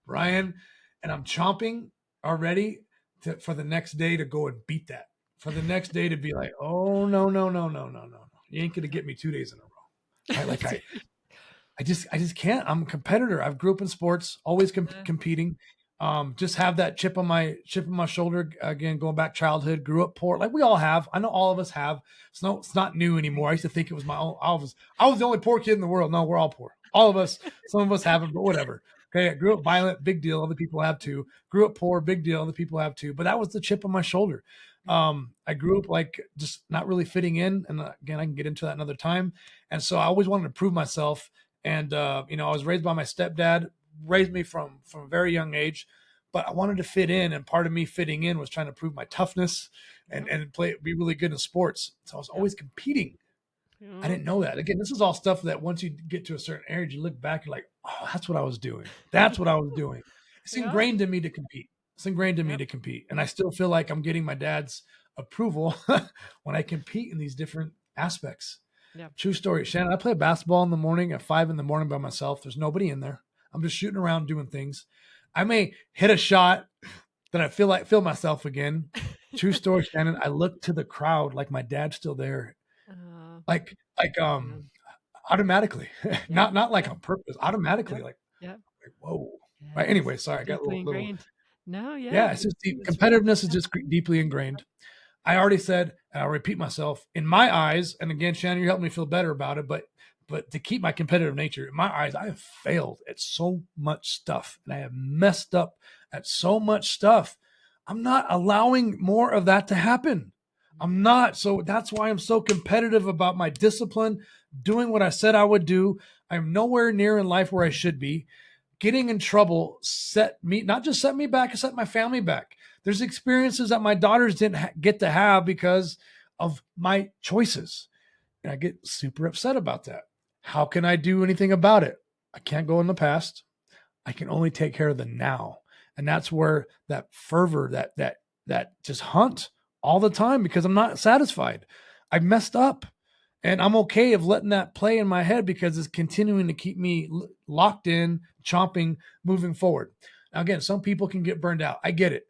Ryan, and I'm chomping already for the next day to go and beat that. For the next day to be like, oh, no. You ain't going to get me 2 days in a row. Right? Like I just can't. I'm a competitor. I've grew up in sports, always competing. Just have that chip on my shoulder. Again, going back childhood, grew up poor, like we all have. I know all of us have. It's not new anymore. I used to think it was my own. I was the only poor kid in the world. No, we're all poor. All of us. Some of us haven't, but whatever. Okay, I grew up violent, big deal. Other people have too. Grew up poor, big deal. Other people have too. But that was the chip on my shoulder. I grew up like just not really fitting in, and again, I can get into that another time. And so I always wanted to prove myself. And I was raised by my stepdad. Raised me from a very young age, but I wanted to fit in, and part of me fitting in was trying to prove my toughness and be really good in sports. So I was always competing. I didn't know that. Again, this is all stuff that once you get to a certain age, you look back, you're like, oh, that's what I was doing. That's what I was doing. It's ingrained in me to compete. And I still feel like I'm getting my dad's approval when I compete in these different aspects. True story. Shannon, I play basketball in the morning at 5 a.m. by myself. There's nobody in there. I'm just shooting around doing things. I may hit a shot that I feel myself again. True story, Shannon. I look to the crowd like my dad's still there. Like automatically. not like on purpose. Automatically like whoa. Right. Anyway, sorry, I got a little No, yeah, it's just competitiveness is just deeply ingrained. I already said, and I'll repeat myself, in my eyes, and again, Shannon, you helped me feel better about it, but But to keep my competitive nature, in my eyes, I have failed at so much stuff and I have messed up at so much stuff. I'm not allowing more of that to happen. I'm not. So that's why I'm so competitive about my discipline, doing what I said I would do. I'm nowhere near in life where I should be. Getting in trouble not just set me back, it set my family back. There's experiences that my daughters didn't get to have because of my choices. And I get super upset about that. How can I do anything about it? I can't go in the past. I can only take care of the now. And that's where that fervor, that just hunt all the time, because I'm not satisfied. I messed up. And I'm okay of letting that play in my head because it's continuing to keep me locked in, chomping, moving forward. Now, again, some people can get burned out. I get it.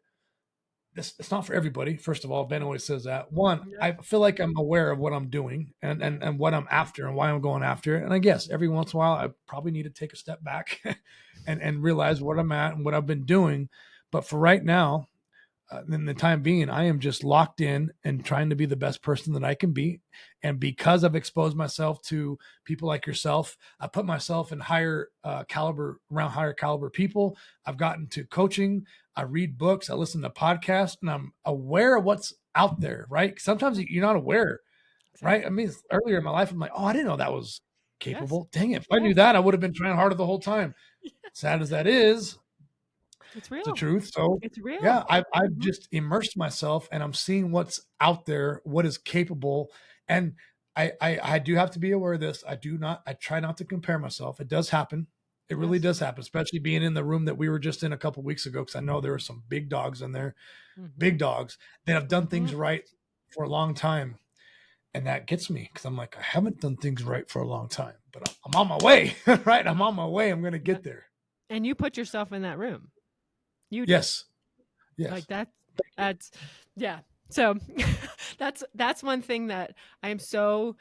It's not for everybody. First of all, Ben always says that. One, I feel like I'm aware of what I'm doing and what I'm after and why I'm going after it. And I guess every once in a while, I probably need to take a step back and realize what I'm at and what I've been doing. But for right now, in the time being, I am just locked in and trying to be the best person that I can be. And because I've exposed myself to people like yourself, I put myself in higher caliber people. I've gotten to coaching. I read books. I listen to podcasts, and I'm aware of what's out there, right? Sometimes you're not aware, right? I mean, earlier in my life, I'm like, oh, I didn't know that was capable. Yes. Dang it. If I knew that, I would have been trying harder the whole time. Sad as that is, it's real. It's the truth. So it's real. Yeah, I've just immersed myself and I'm seeing what's out there, what is capable. And I do have to be aware of this. I try not to compare myself. It does happen. It really does happen, especially being in the room that we were just in a couple of weeks ago, because I know there are some big dogs in there, big dogs that have done things right for a long time. And that gets me, because I'm like, I haven't done things right for a long time, but I'm on my way, right? I'm on my way. I'm going to get there. And you put yourself in that room. You did. Yes. Like that's yeah. So that's one thing that I am so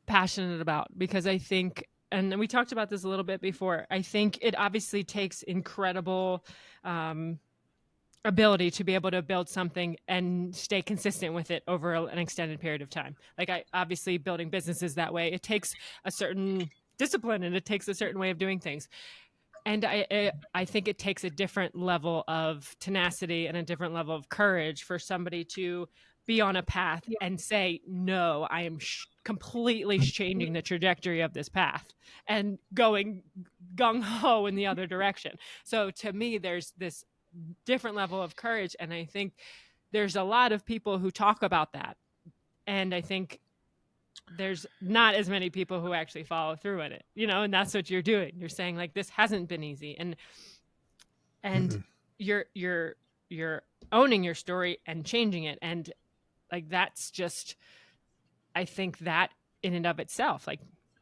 passionate about, because I think, and we talked about this a little bit before, I think it obviously takes incredible ability to be able to build something and stay consistent with it over an extended period of time. Like, obviously building businesses that way, it takes a certain discipline and it takes a certain way of doing things. And I think it takes a different level of tenacity and a different level of courage for somebody to be on a path and say, no, I am completely changing the trajectory of this path and going gung-ho in the other direction. So to me, there's this different level of courage. And I think there's a lot of people who talk about that. And I think there's not as many people who actually follow through in it, and that's what you're doing. You're saying, like, this hasn't been easy, and you're owning your story and changing it. And like, that's just, I think that in and of itself, like,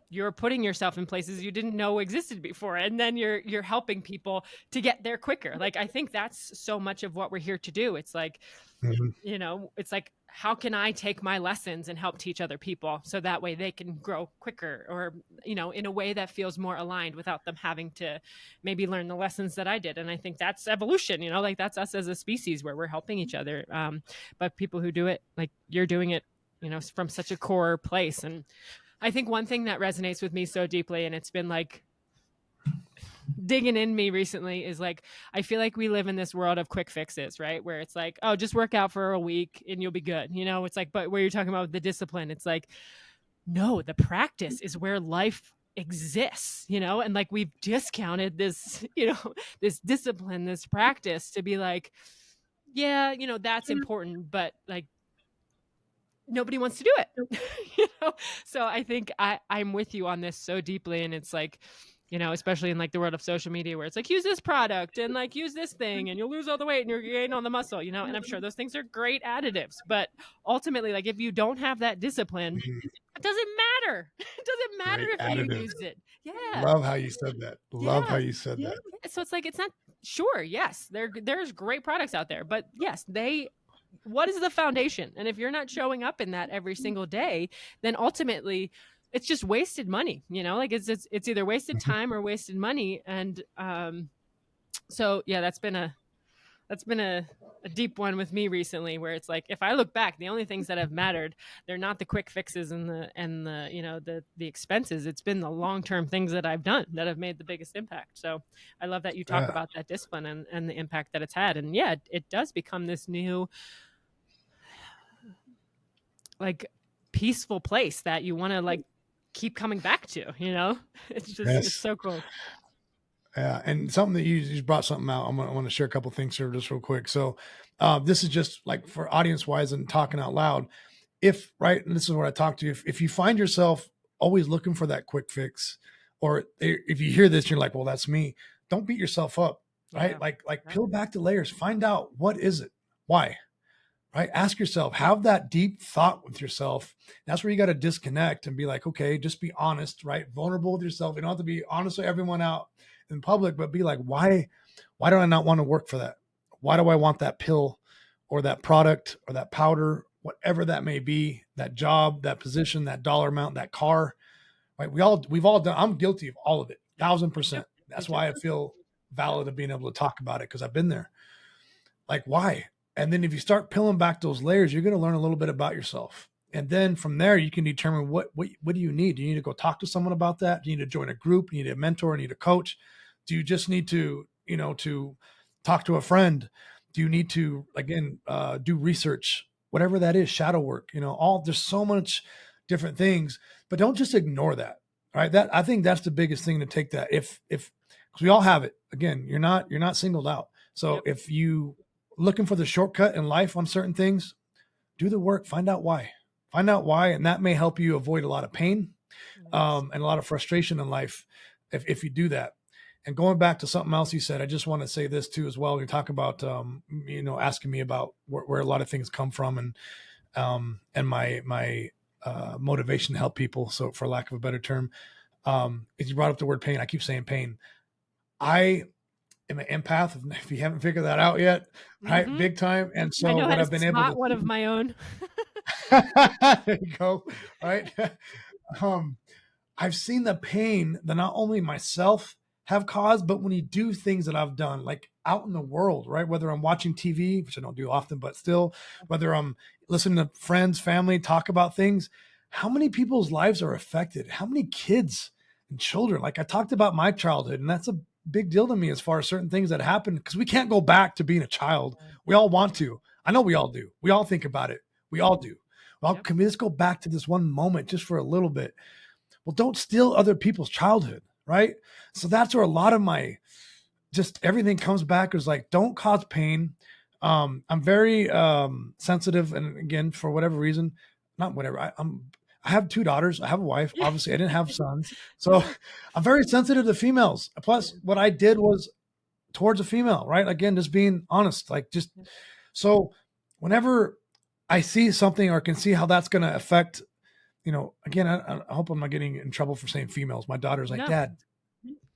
you're putting yourself in places you didn't know existed before, and then you're helping people to get there quicker. Like, I think that's so much of what we're here to do. It's like, it's like, how can I take my lessons and help teach other people so that way they can grow quicker, or, in a way that feels more aligned without them having to maybe learn the lessons that I did. And I think that's evolution, like, that's us as a species where we're helping each other. But people who do it, like you're doing it, from such a core place. And I think one thing that resonates with me so deeply, and it's been like digging in me recently, is like, I feel like we live in this world of quick fixes, right? Where it's like, oh, just work out for a week and you'll be good. It's like, but where you're talking about the discipline, it's like, no, the practice is where life exists, and like, we've discounted this, this discipline, this practice, to be like, yeah, that's important, but like, nobody wants to do it. So I think I'm with you on this so deeply. And it's like, especially in like the world of social media, where it's like, use this product and like use this thing and you'll lose all the weight and you're gaining all the muscle, and I'm sure those things are great additives, but ultimately, like, if you don't have that discipline, it doesn't matter. It doesn't matter if you use it. Yeah. Love how you said that. How you said that. So it's like, it's not, sure, yes, there's great products out there, but yes, what is the foundation? And if you're not showing up in that every single day, then ultimately it's just wasted money, like, it's either wasted time or wasted money. And so, yeah, that's been a That's been a deep one with me recently, where it's like, if I look back, the only things that have mattered, they're not the quick fixes and the the expenses. It's been the long-term things that I've done that have made the biggest impact. So I love that you talk Yeah. about that discipline and the impact that it's had. And yeah, it does become this new, like, peaceful place that you want to, like, keep coming back to, it's just, it's Yes. so cool. Yeah, and something that you just brought something out. I want to share a couple things here just real quick. So, this is just like for audience wise and talking out loud. If right, and this is what I talk to you. If you find yourself always looking for that quick fix, or if you hear this, you're like, well, that's me. Don't beat yourself up, right? Yeah. Like peel back the layers. Find out what is it, why, right? Ask yourself, have that deep thought with yourself. That's where you got to disconnect and be like, okay, just be honest, right? Vulnerable with yourself. You don't have to be honest with everyone out in public, but be like, why do I not want to work for that? Why do I want that pill or that product or that powder, whatever that may be, that job, that position, that dollar amount, that car, right? We've all done, I'm guilty of all of it, 1,000%. That's why I feel valid of being able to talk about it, because I've been there. Like, why? And then if you start peeling back those layers, you're going to learn a little bit about yourself. And then from there, you can determine what do you need? Do you need to go talk to someone about that? Do you need to join a group? Do you need a mentor? Do you need a coach? Do you just need to, to talk to a friend? Do you need to, again, do research, whatever that is, shadow work, there's so much different things, but don't just ignore that. Right. That, I think that's the biggest thing to take that. Because we all have it. Again, you're not singled out. So Yep. if you looking for the shortcut in life on certain things, do the work, find out why. And that may help you avoid a lot of pain, and a lot of frustration in life if you do that. And going back to something else you said, I just want to say this too as well. You talk about, asking me about where a lot of things come from, and my motivation to help people. So for lack of a better term, if you brought up the word pain, I keep saying pain. I am an empath, if you haven't figured that out yet, right? Mm-hmm. Big time. And I so know how what to I've been able to spot one of my own. there you go. Right. um, I've seen the pain that not only myself have caused, but when you do things that I've done, like out in the world, right? Whether I'm watching TV, which I don't do often, but still, whether I'm listening to friends, family talk about things, how many people's lives are affected? How many kids and children? Like I talked about my childhood, and that's a big deal to me as far as certain things that happen, because we can't go back to being a child. We all want to. I know we all do. We all think about it. We all do. Well, Yep. can we just go back to this one moment just for a little bit? Well, don't steal other people's childhood, right? So that's where a lot of my just everything comes back, is like, don't cause pain. I'm very sensitive, and again, for whatever reason, not whatever. I have two daughters. I have a wife. Yeah. Obviously, I didn't have sons, so I'm very sensitive to females. Plus, what I did was towards a female, right? Again, just being honest, like just so whenever I see something or can see how that's going to affect, again, I hope I'm not getting in trouble for saying females. My daughter's like, No. Dad,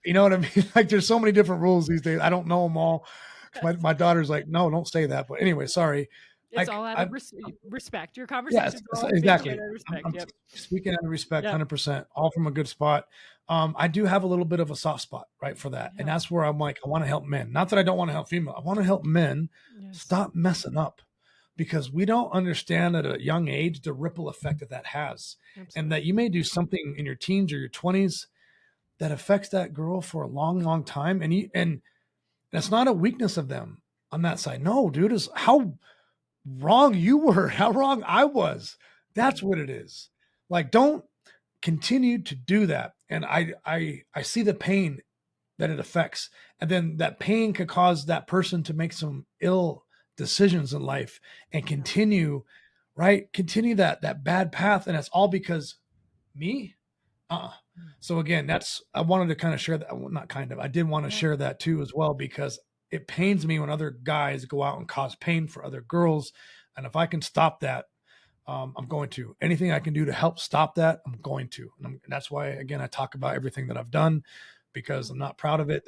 you know what I mean? Like, there's so many different rules these days. I don't know them all. My daughter's like, no, don't say that. But anyway, sorry. It's Like, all out of respect. Your yes, conversations are all being exactly. shared out of respect. I'm Yep. speaking out of respect, Yep. 100%, all from a good spot. I do have a little bit of a soft spot, right, for that. And Yeah. that's where I'm like, I want to help men. Not that I don't want to help female. I want to help men Yes. stop messing up, because we don't understand at a young age the ripple effect that has. Absolutely. And that you may do something in your teens or your 20s that affects that girl for a long, long time. And that's not a weakness of them on that side. No, dude, is how wrong you were, how wrong I was. That's what it is. Like, don't continue to do that. And I see the pain that it affects. And then that pain could cause that person to make some ill decisions in life and continue, right? Continue that bad path. And it's all because me. So again, I wanted to kind of share that. Well, not kind of, I did want to share that too as well, because it pains me when other guys go out and cause pain for other girls. And if I can stop that, I'm going to. Anything I can do to help stop that, I'm going to. And that's why, again, I talk about everything that I've done, because I'm not proud of it.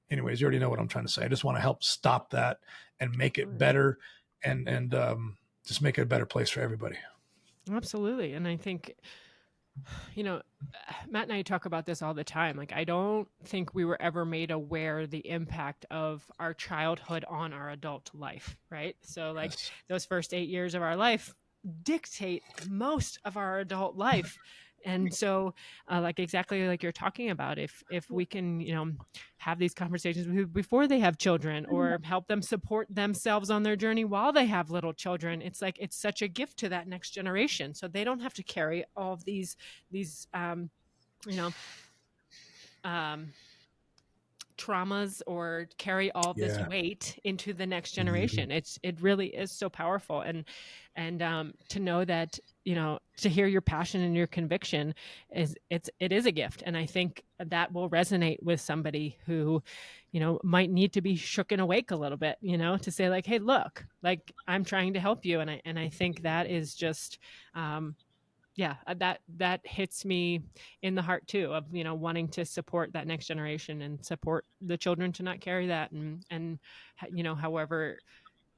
Anyways, you already know what I'm trying to say. I just want to help stop that and make it better, and just make it a better place for everybody. Absolutely. And I think You know, Matt and I talk about this all the time. Like, I don't think we were ever made aware the impact of our childhood on our adult life, right? So, like, Yes. those first 8 years of our life dictate most of our adult life. And so, like exactly like you're talking about, if we can, have these conversations before they have children, or help them support themselves on their journey while they have little children, it's like it's such a gift to that next generation. So they don't have to carry all of these you know um traumas, or carry all of this Yeah. weight into the next Mhm. generation. It really is so powerful. And to know that, to hear your passion and your conviction it is a gift. And I think that will resonate with somebody who, might need to be shooken awake a little bit, to say like, hey, look, like, I'm trying to help you. And I think that is just, yeah, that hits me in the heart too, of wanting to support that next generation and support the children to not carry that. And however,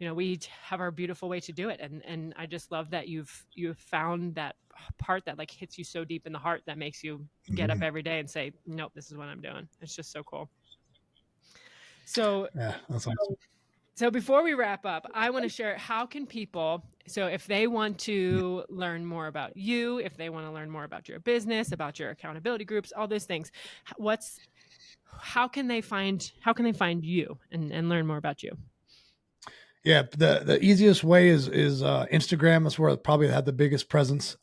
we have our beautiful way to do it. And I just love that you've found that part that like hits you so deep in the heart, that makes you get up Mhm. every day and say, nope, this is what I'm doing. It's just so cool. So Yeah, that's awesome. So before we wrap up, I want to share, how can people, so if they want to learn more about you, if they want to learn more about your business, about your accountability groups, all those things, what's how can they find you and learn more about you? Yeah, the easiest way is Instagram. That's where I probably had the biggest presence.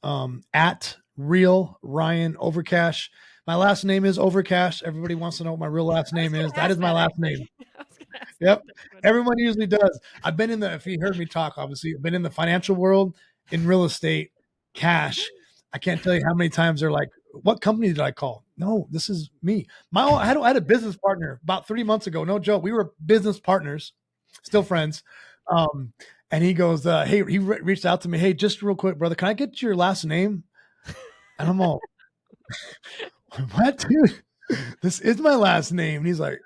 At Real Ryan Overcash. My last name is Overcash. Everybody wants to know what my real last I was name going is. to That ask is my that last actually. name. I was going to ask that. Yep. That's funny. Everyone usually does. I've been in the, if you heard me talk, obviously, I've been in the financial world, in real estate, cash. I can't tell you how many times they're like, what company did I call? No, this is me. I had a business partner about 3 months ago. No joke. We were business partners, still friends. Um, and he goes, hey, reached out to me. Hey, just real quick, brother, can I get your last name? And I'm all, what, dude? This is my last name. And he's like,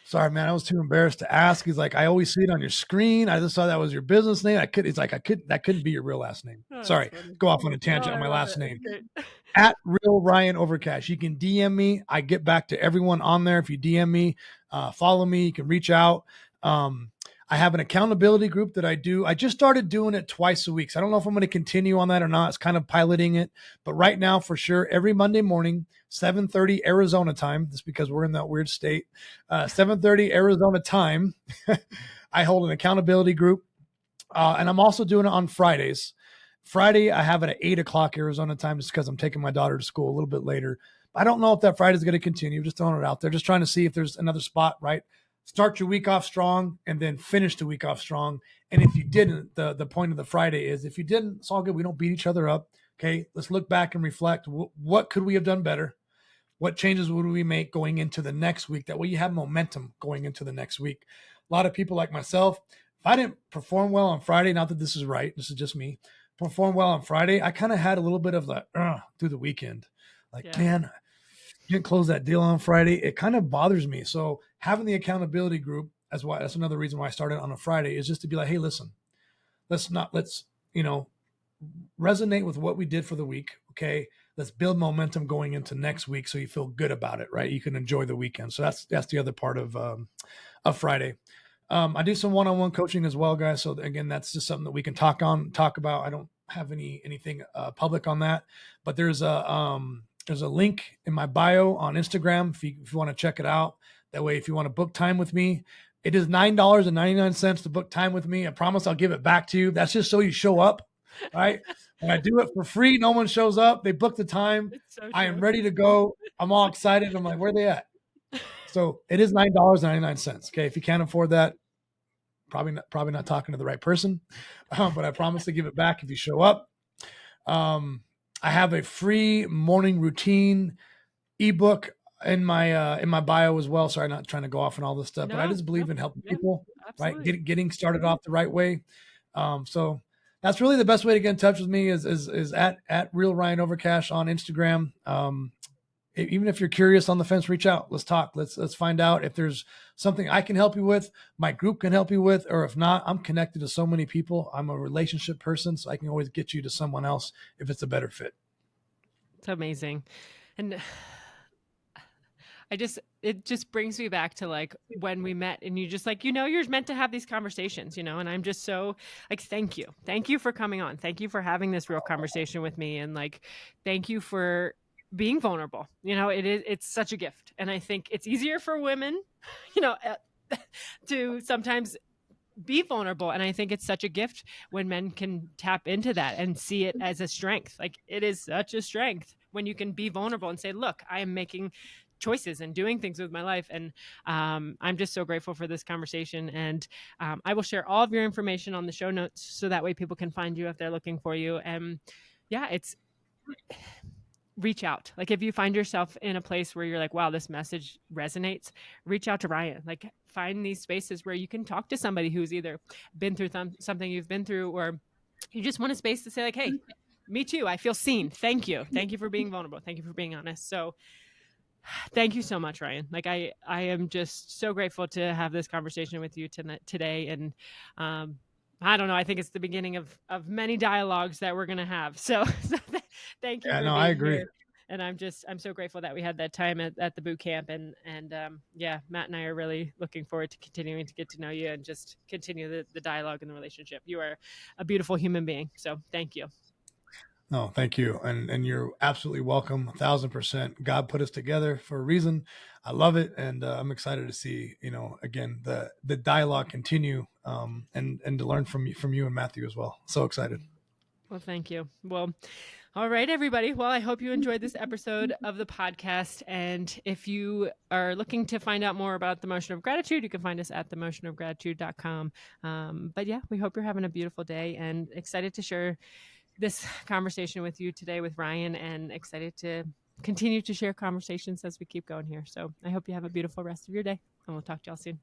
sorry, man, I was too embarrassed to ask. He's like, I always see it on your screen. I just saw that was your business name. That couldn't be your real last name. Oh, that's Sorry, funny. go off on a Oh, tangent on I my love last it. name. Great. At Real Ryan Overcash. You can DM me. I get back to everyone on there. If you DM me, follow me, you can reach out. Um, I have an accountability group that I do. I just started doing it twice a week. So I don't know if I'm going to continue on that or not. It's kind of piloting it. But right now, for sure, every Monday morning, 7:30 Arizona time, just because we're in that weird state, 7:30 Arizona time, I hold an accountability group. And I'm also doing it on Fridays. Friday, I have it at 8 o'clock Arizona time just because I'm taking my daughter to school a little bit later. I don't know if that Friday is going to continue. Just throwing it out there. Just trying to see if there's another spot, right? Start your week off strong and then finish the week off strong. And if you didn't, the point of the Friday is if you didn't, it's all good. We don't beat each other up. Okay. Let's look back and reflect. What could we have done better? What changes would we make going into the next week? That way you have momentum going into the next week. A lot of people like myself, if I didn't perform well on Friday, not that this is right, this is just me, perform well on Friday, I kind of had a little bit of the through the weekend. Like, Yeah. man, you didn't close that deal on Friday. It kind of bothers me. So having the accountability group, that's another reason why I started on a Friday, is just to be like, hey, listen, let's you know resonate with what we did for the week. Okay. Let's build momentum going into next week so you feel good about it, right? You can enjoy the weekend. So that's the other part of Friday. I do some one-on-one coaching as well, guys. So again, that's just something that we can talk about. I don't have anything public on that, but there's a link in my bio on Instagram if you want to check it out. That way, if you want to book time with me, it is $9.99 to book time with me. I promise I'll give it back to you. That's just so you show up. All right. When I do it for free, no one shows up. They book the time. It's so I am true. ready to go. I'm all excited. I'm like, where are they at? So it is $9.99. Okay. If you can't afford that, probably not talking to the right person. But I promise to give it back if you show up. Um, I have a free morning routine ebook in my bio as well. Sorry, not trying to go off on all this stuff, but I No, just no, believe in helping yeah, people, right? absolutely. Getting started off the right way. So that's really the best way to get in touch with me is at Real Ryan Overcash on Instagram. Even if you're curious on the fence, reach out. Let's talk. Let's find out if there's something I can help you with, my group can help you with, or if not, I'm connected to so many people. I'm a relationship person, so I can always get you to someone else if it's a better fit. It's amazing. And it just brings me back to like when we met and you just like, you're meant to have these conversations, and I'm just so like, thank you. Thank you for coming on. Thank you for having this real conversation with me. And like, thank you for being vulnerable. It's such a gift. And I think it's easier for women, to sometimes be vulnerable. And I think it's such a gift when men can tap into that and see it as a strength. Like it is such a strength when you can be vulnerable and say, look, I am making choices and doing things with my life. And I'm just so grateful for this conversation. And I will share all of your information on the show notes so that way people can find you if they're looking for you. And yeah, it's reach out. Like if you find yourself in a place where you're like, wow, this message resonates, reach out to Ryan. Like find these spaces where you can talk to somebody who's either been through something you've been through, or you just want a space to say like, hey, me too. I feel seen. Thank you. Thank you for being vulnerable. Thank you for being honest. So thank you so much, Ryan. Like I am just so grateful to have this conversation with you today. And I don't know. I think it's the beginning of many dialogues that we're going to have. So thank you for being I agree. here. And I'm so grateful that we had that time at the boot camp. And yeah, Matt and I are really looking forward to continuing to get to know you and just continue the dialogue and the relationship. You are a beautiful human being. So thank you. No, thank you. And you're absolutely welcome. 1,000%. God put us together for a reason. I love it. And I'm excited to see, again, the dialogue continue and to learn from you and Matthew as well. So excited. Well, thank you. Well, all right, everybody. Well, I hope you enjoyed this episode of the podcast. And if you are looking to find out more about the Motion of Gratitude, you can find us at themotionofgratitude.com. But yeah, we hope you're having a beautiful day and excited to share this conversation with you today with Ryan, and excited to continue to share conversations as we keep going here. So I hope you have a beautiful rest of your day, and we'll talk to y'all soon.